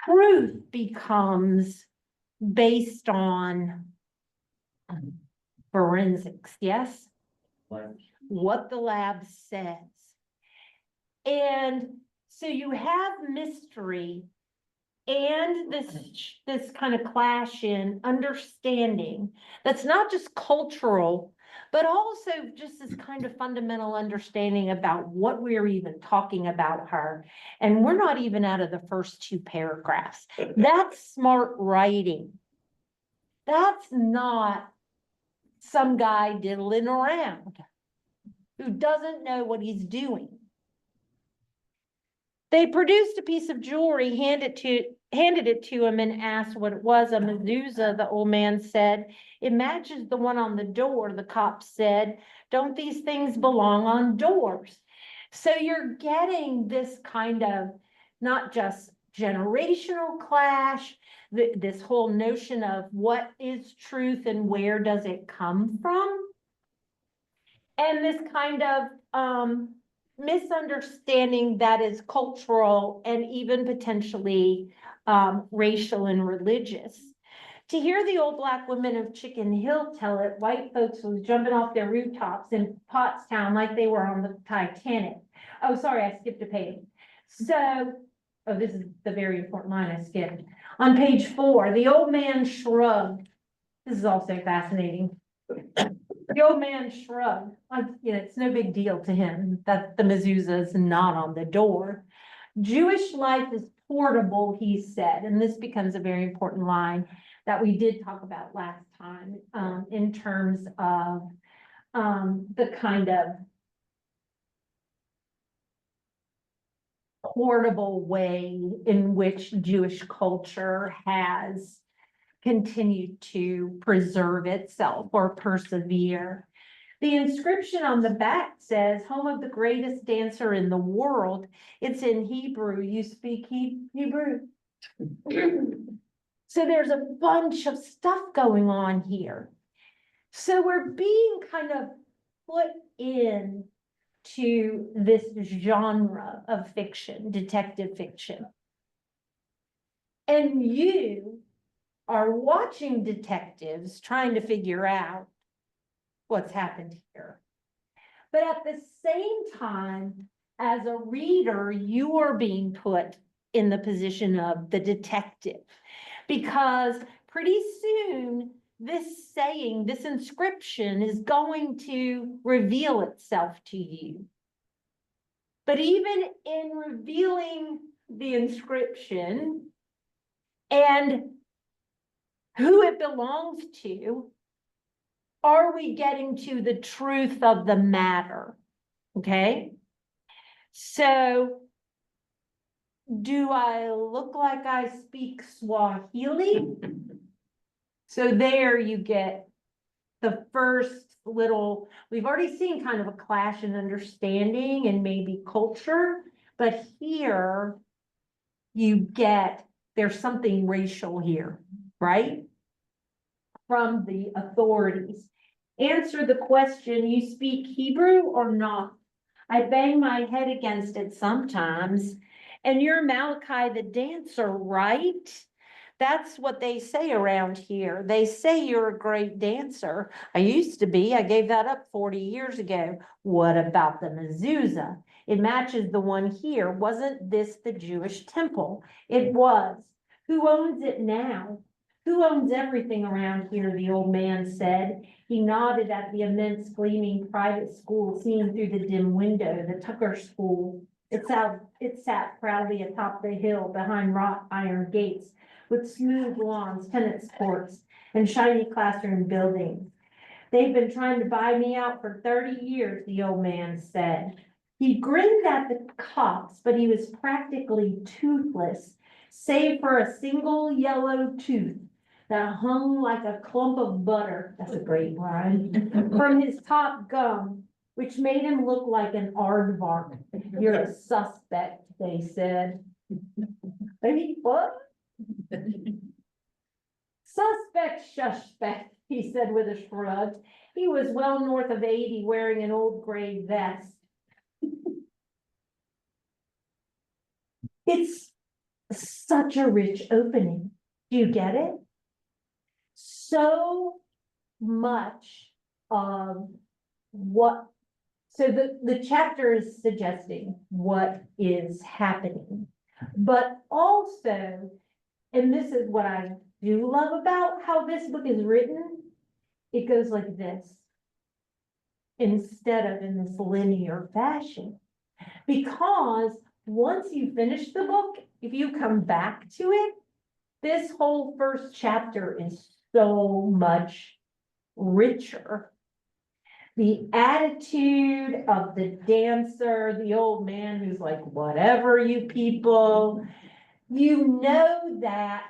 truth becomes based on forensics, yes? What the lab says. And so you have mystery and this kind of clash in understanding that's not just cultural, but also just this kind of fundamental understanding about what we're even talking about her. And we're not even out of the first 2 paragraphs. That's smart writing. That's not some guy diddling around who doesn't know what he's doing. They produced a piece of jewelry, handed it to him and asked what it was. A mezuzah, the old man said. It matches the one on the door, the cop said. Don't these things belong on doors? So you're getting this kind of not just generational clash, this whole notion of what is truth and where does it come from? And this kind of misunderstanding that is cultural and even potentially racial and religious. To hear the old black women of Chicken Hill tell it, white folks was jumping off their rooftops in Pottstown like they were on the Titanic. Oh, sorry, I skipped a page. So, oh, this is the very important line I skipped. On page 4, the old man shrugged. This is also fascinating. The old man shrugged, like, it's no big deal to him that the mezuzah is not on the door. Jewish life is portable, he said, and this becomes a very important line that we did talk about last time, in terms of the kind of portable way in which Jewish culture has continued to preserve itself or persevere. The inscription on the back says, home of the greatest dancer in the world. It's in Hebrew. You speak Hebrew? So there's a bunch of stuff going on here. So we're being kind of put in to this genre of fiction, detective fiction. And you are watching detectives trying to figure out what's happened here. But at the same time, as a reader, you are being put in the position of the detective, because pretty soon this saying, this inscription is going to reveal itself to you. But even in revealing the inscription and who it belongs to, are we getting to the truth of the matter? Okay. So do I look like I speak Swahili? So there you get the first little, we've already seen kind of a clash in understanding and maybe culture, but here you get, there's something racial here, right? From the authorities. Answer the question, you speak Hebrew or not? I bang my head against it sometimes. And you're Malachi the dancer, right? That's what they say around here. They say you're a great dancer. I used to be. I gave that up 40 years ago. What about the mezuzah? It matches the one here. Wasn't this the Jewish temple? It was. Who owns it now? Who owns everything around here? The old man said. He nodded at the immense gleaming private school seen through the dim window, the Tucker School. It sat proudly atop the hill behind wrought iron gates with smooth lawns, tennis courts, and shiny classroom buildings. They've been trying to buy me out for 30 years, the old man said. He grinned at the cops, but he was practically toothless. save for a single yellow tooth that hung like a clump of butter, that's a great line, from his top gum, which made him look like an aardvark. You're a suspect, they said. Maybe what? Suspect, he said with a shrug. He was well north of 80, wearing an old gray vest. It's such a rich opening. Do you get it? So much of what, so the chapter is suggesting what is happening, but also, and this is what I do love about how this book is written, it goes like this instead of in this linear fashion. Because once you finish the book, if you come back to it, this whole first chapter is so much richer. The attitude of the dancer, the old man who's like, whatever you people, you know that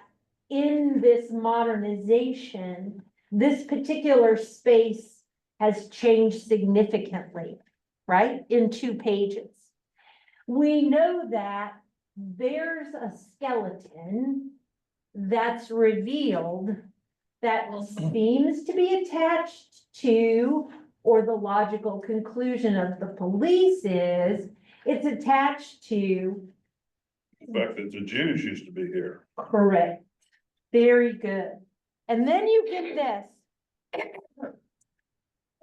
in this modernization, this particular space has changed significantly, right? In 2 pages. We know that there's a skeleton that's revealed that seems to be attached to, or the logical conclusion of the police is, it's attached to. The fact that the Jews used to be here. Correct. Very good. And then you get this.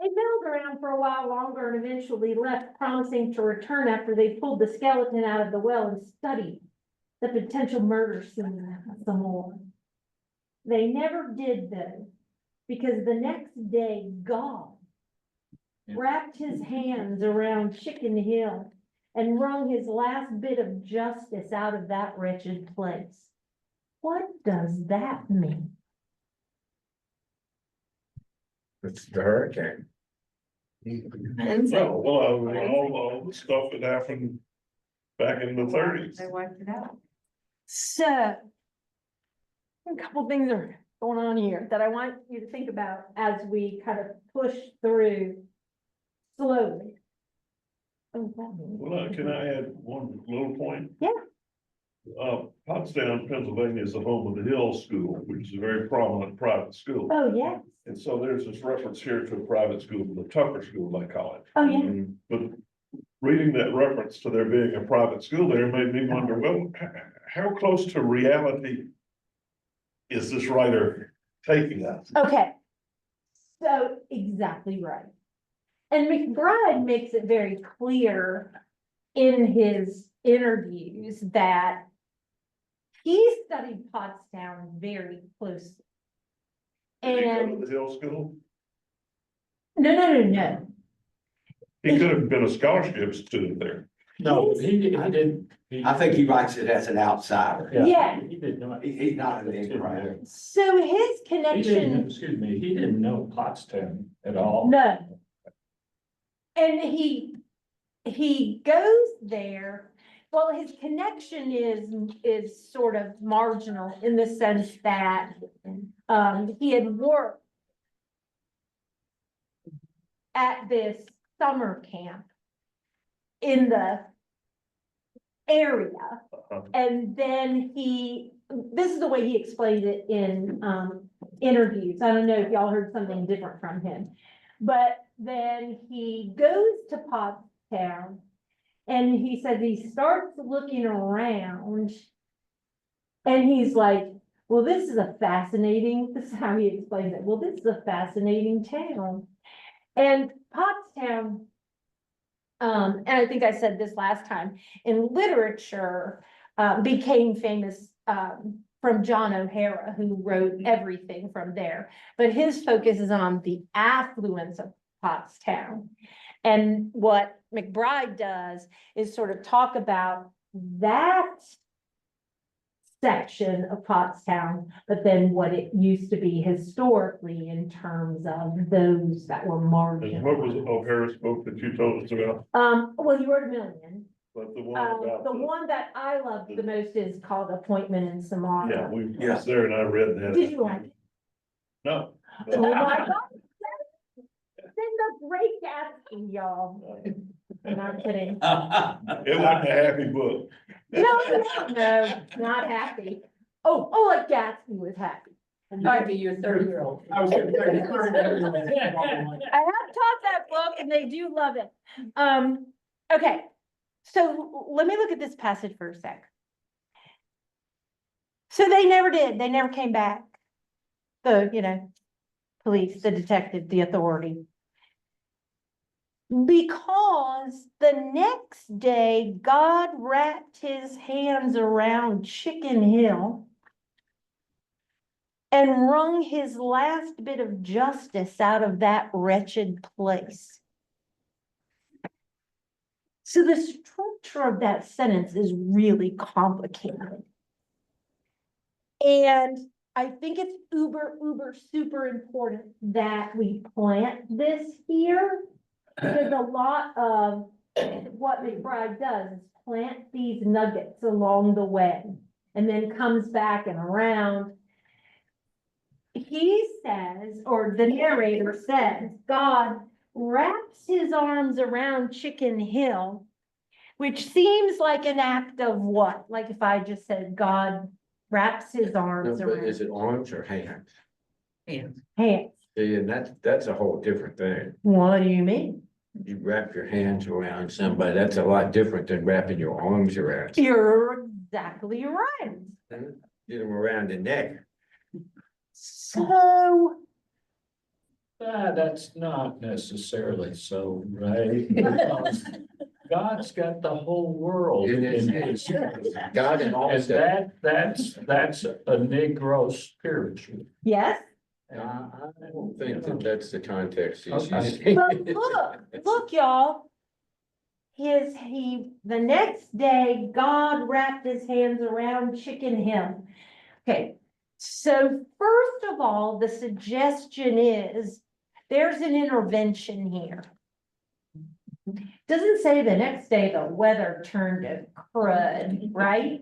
They milled around for a while longer and eventually left, promising to return after they pulled the skeleton out of the well and studied the potential murder scene some more. They never did though, because the next day, God wrapped his hands around Chicken Hill and wrung his last bit of justice out of that wretched place. What does that mean? It's the hurricane. Well, all the stuff that happened back in the 30s. They wiped it out. So, a couple things are going on here that I want you to think about as we kind of push through slowly. Well, can I add one little point? Yeah. Pottstown, Pennsylvania is the home of the Hill School, which is a very prominent private school. Oh, yeah. And so there's this reference here to a private school, the Tucker School, they call it. Oh, yeah. But reading that reference to there being a private school there made me wonder, well, how close to reality is this writer taking us? Okay. So, exactly right. And McBride makes it very clear in his interviews that he studied Pottstown very closely. Did he go And to the Hill School? no. He could have been a scholarship student there. No, he didn't. I think he writes it as an outsider. Yeah. He did not. He's not an insider. So his He didn't, connection, excuse me, he didn't know Pottstown at all. no. And he goes there, well, his connection is sort of marginal in the sense that, he had worked at this summer camp in the area. And then this is the way he explained it in, interviews. I don't know if y'all heard something different from him. But then he goes to Pottstown and he says he starts looking around and he's like, well, this is how he explains it. Well, this is a fascinating town. And Pottstown, and I think I said this last time, in literature, became famous, from John O'Hara, who wrote everything from there. But his focus is on the affluence of Pottstown. And what McBride does is sort of talk about that section of Pottstown, but then what it used to be historically in terms of those that were And what was marginalized. O'Hara's book that you told us about? Well, you wrote a million. But the one about The one that I love the most is called Appointment in yeah, Samara. we was there and I read that. Did you like it? No. Oh my God. It's in the Great Gatsby, y'all. Not kidding. It wasn't a happy book. No, not happy. Oh, like Gatsby was happy. Maybe your 30-year-old. I was gonna say, I have taught that book and they do love it. Okay, so let me look at this passage for a sec. So they never did, they never came back. The, police, the detective, the authority. Because the next day, God wrapped his hands around Chicken Hill and wrung his last bit of justice out of that wretched place. So the structure of that sentence is really complicated. And I think it's uber, super important that we plant this here. Because a lot of what McBride does is plant these nuggets along the way and then comes back and around. He says, or the narrator says, God wraps his arms around Chicken Hill, which seems like an act of what? Like if I just said God wraps his No, arms but is around it arms or hands? Hands. hands. See, and that's a whole different thing. What do you mean? You wrap your hands around somebody, that's a lot different than wrapping your arms around. You're exactly right. Get them around the neck. So That's not necessarily so, right? Because God's got the whole world It in is. his. God and all And that. that's a Negro spiritual. yes, I don't think that that's the context he's Okay. using. but look, y'all. The next day, God wrapped his hands around Chicken Hill. Okay, so first of all, the suggestion is there's an intervention here. Doesn't say the next day the weather turned to crud, right?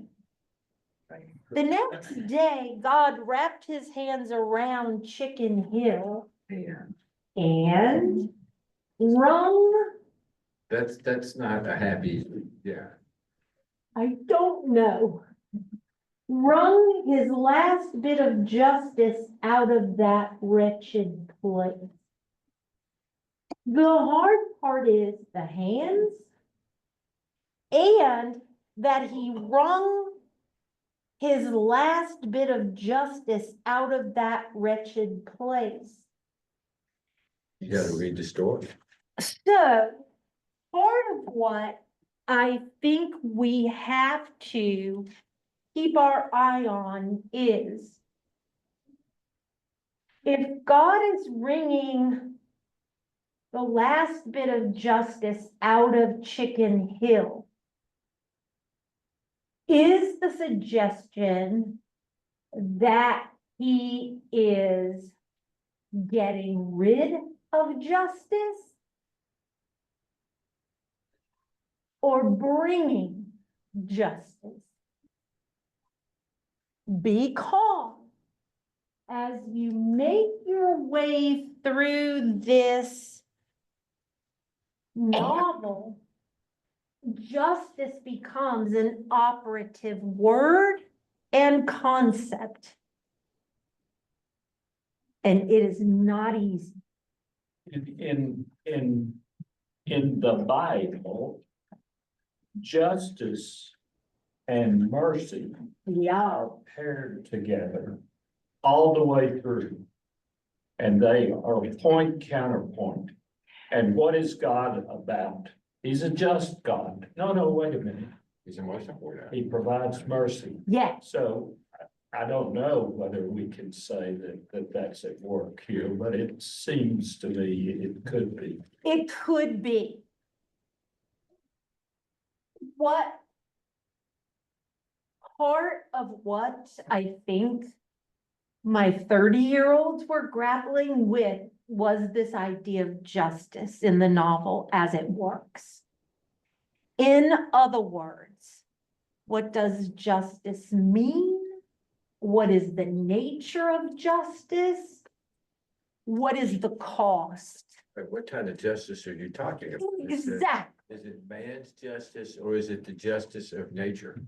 The next day, God wrapped his hands around Chicken Hill and wrung, That's not a happy, yeah. I don't know, wrung his last bit of justice out of that wretched place. The hard part is the hands and that he wrung his last bit of justice out of that wretched place. You gotta read the story. So, part of what I think we have to keep our eye on is if God is wringing the last bit of justice out of Chicken Hill, is the suggestion that he is getting rid of justice or bringing justice? Because as you make your way through this novel, justice becomes an operative word and concept. And it is not easy. In the Bible, justice and mercy are paired together all the way through. And they are point counterpoint. And what is God about? He's a just God. No, wait a minute. He's a merciful God. He provides mercy. Yes. So I don't know whether we can say that that's at work here, but it seems to me it could be. It could be. What part of what I think my 30-year-olds were grappling with was this idea of justice in the novel as it works. In other words, what does justice mean? What is the nature of justice? What is the cost? Like, what kind of justice are you talking about? Exactly. Is it man's justice or is it the justice of nature?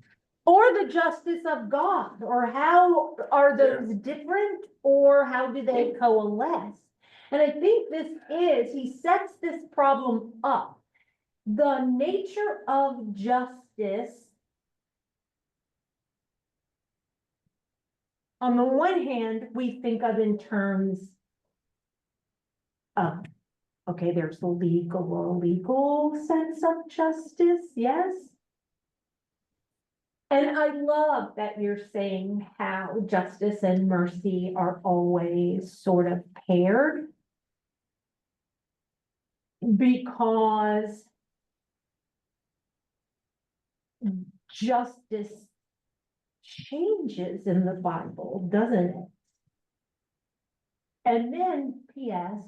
Or the justice of God, or how are those different, or how do they coalesce? And I think he sets this problem up. The nature of justice, on the one hand, we think of in terms of, okay, there's the legal sense of justice, yes? And I love that you're saying how justice and mercy are always sort of paired. Because justice changes in the Bible, doesn't it? And then, P.S.,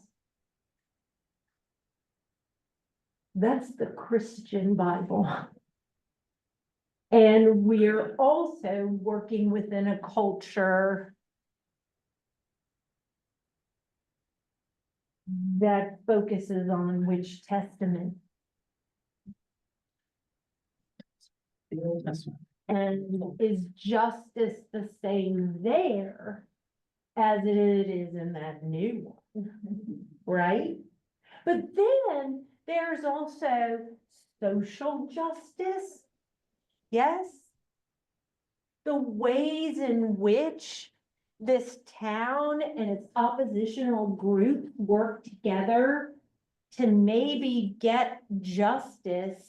that's the Christian Bible. And we're also working within a culture that focuses on which testament. The Old Testament. And is justice the same there as it is in that new one, right? But then there's also social justice, yes? The ways in which this town and its oppositional group work together to maybe get justice.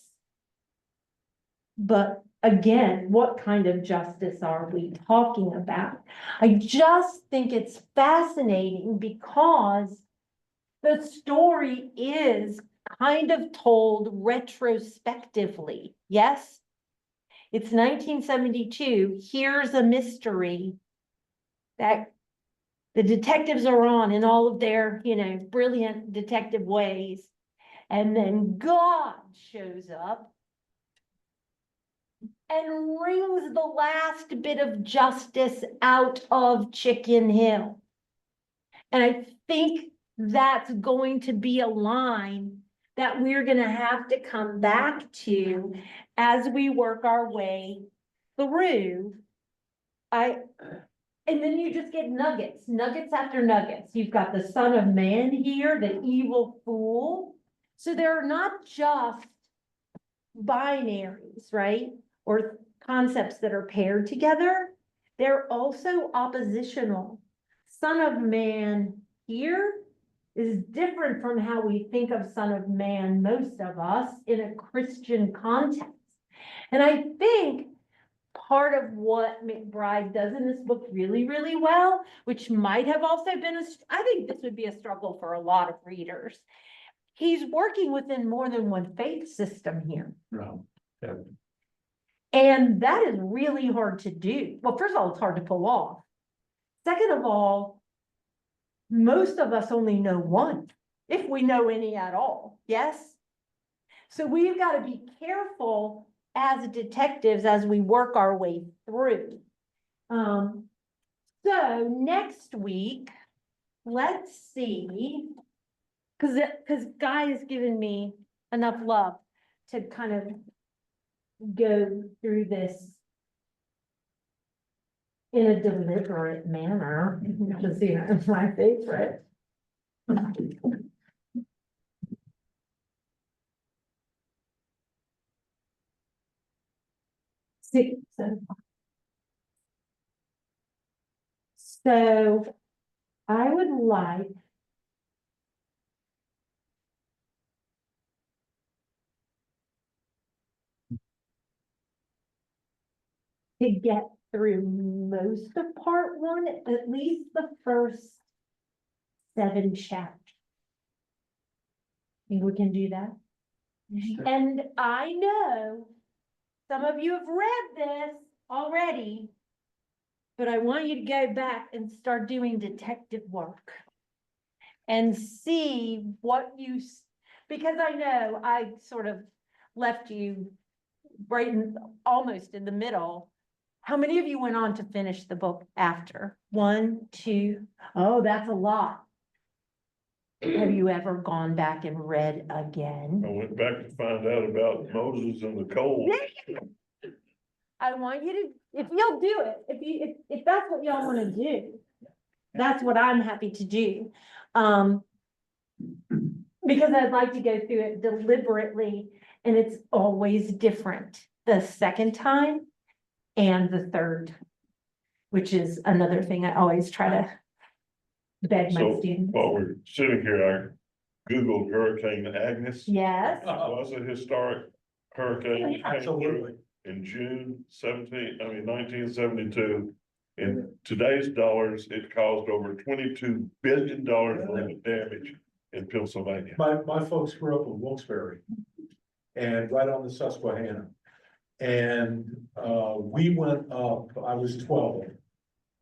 But again, what kind of justice are we talking about? I just think it's fascinating because the story is kind of told retrospectively, yes? It's 1972, here's a mystery that the detectives are on in all of their, brilliant detective ways. And then God shows up and wrings the last bit of justice out of Chicken Hill. And I think that's going to be a line that we're going to have to come back to as we work our way through. And then you just get nuggets after nuggets. You've got the Son of Man here, the evil fool. So they're not just binaries, right? Or concepts that are paired together. They're also oppositional. Son of Man here is different from how we think of Son of Man, most of us, in a Christian context. And I think part of what McBride does in this book really, really well, which might have also been I think this would be a struggle for a lot of readers. He's working within more than one faith system here. No. Yeah. And that is really hard to do. Well, first of all, it's hard to pull off. Second of all, most of us only know one, if we know any at all, yes? So we've got to be careful as detectives as we work our way through. So next week, let's see, because Guy has given me enough love to kind of go through this in a deliberate manner, which is, my favorite. So I would like to get through most of part one, at least the first 7 chapters. Think we can do that? Sure. And I know some of you have read this already, but I want you to go back and start doing detective work and see what because I know I sort of left you right in, almost in the middle. How many of you went on to finish the book after? 1, 2, oh, that's a lot. Have you ever gone back and read again? I went back to find out about Moses and the coal. I want you to, if you'll do it, if that's what y'all wanna do, that's what I'm happy to do. Because I'd like to go through it deliberately, and it's always different the second time and the third, which is another thing I always try to beg my So students. while we're sitting here, I Googled Hurricane Agnes. Yes, It was a historic hurricane. It came Absolutely. through in June 1972. In today's dollars, it caused over $22 billion worth of damage in Pennsylvania. My folks grew up in Wilkes-Barre and right on the Susquehanna. And we went up, I was 12.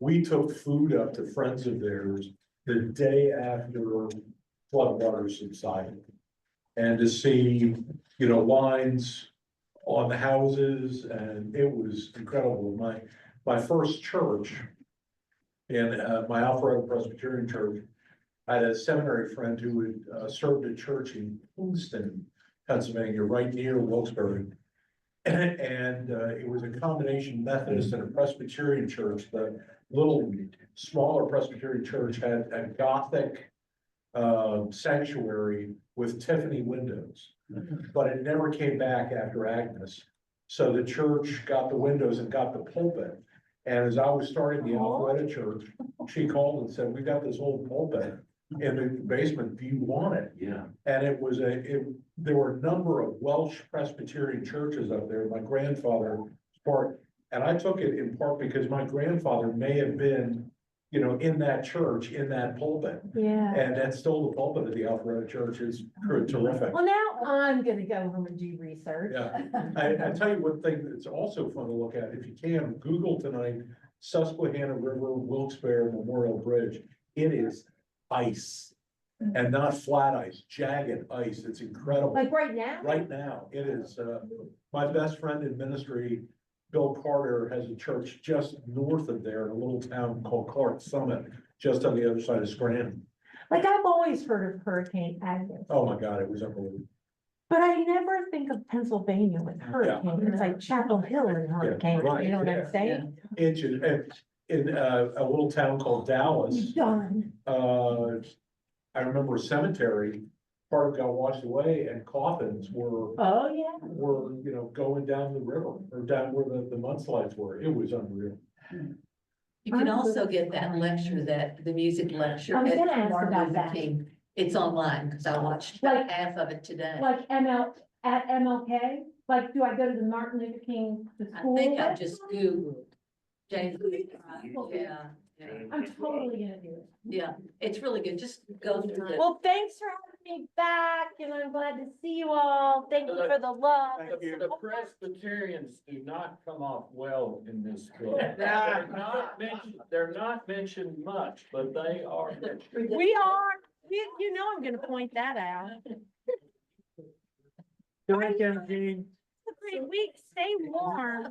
We took food up to friends of theirs the day after floodwaters subsided. And to see, lines on the houses, and it was incredible. My first church in my Alpharetta Presbyterian Church, I had a seminary friend who had served a church in Kingston, Pennsylvania, right near Wilkes-Barre. And it was a combination Methodist and a Presbyterian church. The little smaller Presbyterian church had a Gothic sanctuary with Tiffany windows, but it never came back after Agnes. So the church got the windows and got the pulpit. And as I was starting the Alpharetta church, she called and said, "We got this old pulpit in the basement. Do you want it?" Yeah. And it was there were a number of Welsh Presbyterian churches up there. My grandfather was part, and I took it in part because my grandfather may have been, in that church, in that pulpit. yeah. And that's still the pulpit of the Alpharetta Church. Is terrific. Well, now I'm gonna go home and do research. Yeah, I tell you one thing that's also fun to look at, if you can, Google tonight, Susquehanna River, Wilkes-Barre Memorial Bridge. It is ice and not flat ice, jagged ice. It's incredible. Like right now? Right now, it is, my best friend in ministry, Bill Carter, has a church just north of there in a little town called Clark Summit, just on the other side of Scranton. Like I've always heard of Hurricane Agnes, Oh my God, it was unbelievable. but I never think of Pennsylvania with hurricane. It's like Chapel Hill and hurricane, right, you know what yeah, I'm saying? In a little town called Dallas, Done. I remember a cemetery, part of it got washed away and coffins were, Oh, yeah. going down the river or down where the mudslides were. It was unreal. You can also get that lecture, the music lecture. I was at gonna ask Martin about Luther that. King. It's online, because I watched Like- half of it today. Like at MLK, like, do I go to the Martin Luther King, the I school? think I just Googled James. Yeah, I'm totally gonna do it. yeah, it's really good. Just go through it. Well, thanks for having me back, and I'm glad to see you all. Thank you for the love. The Presbyterians do not come off well in this book. They're not mentioned much, but they are. We are, you know I'm gonna point that out. Have a great week, stay warm.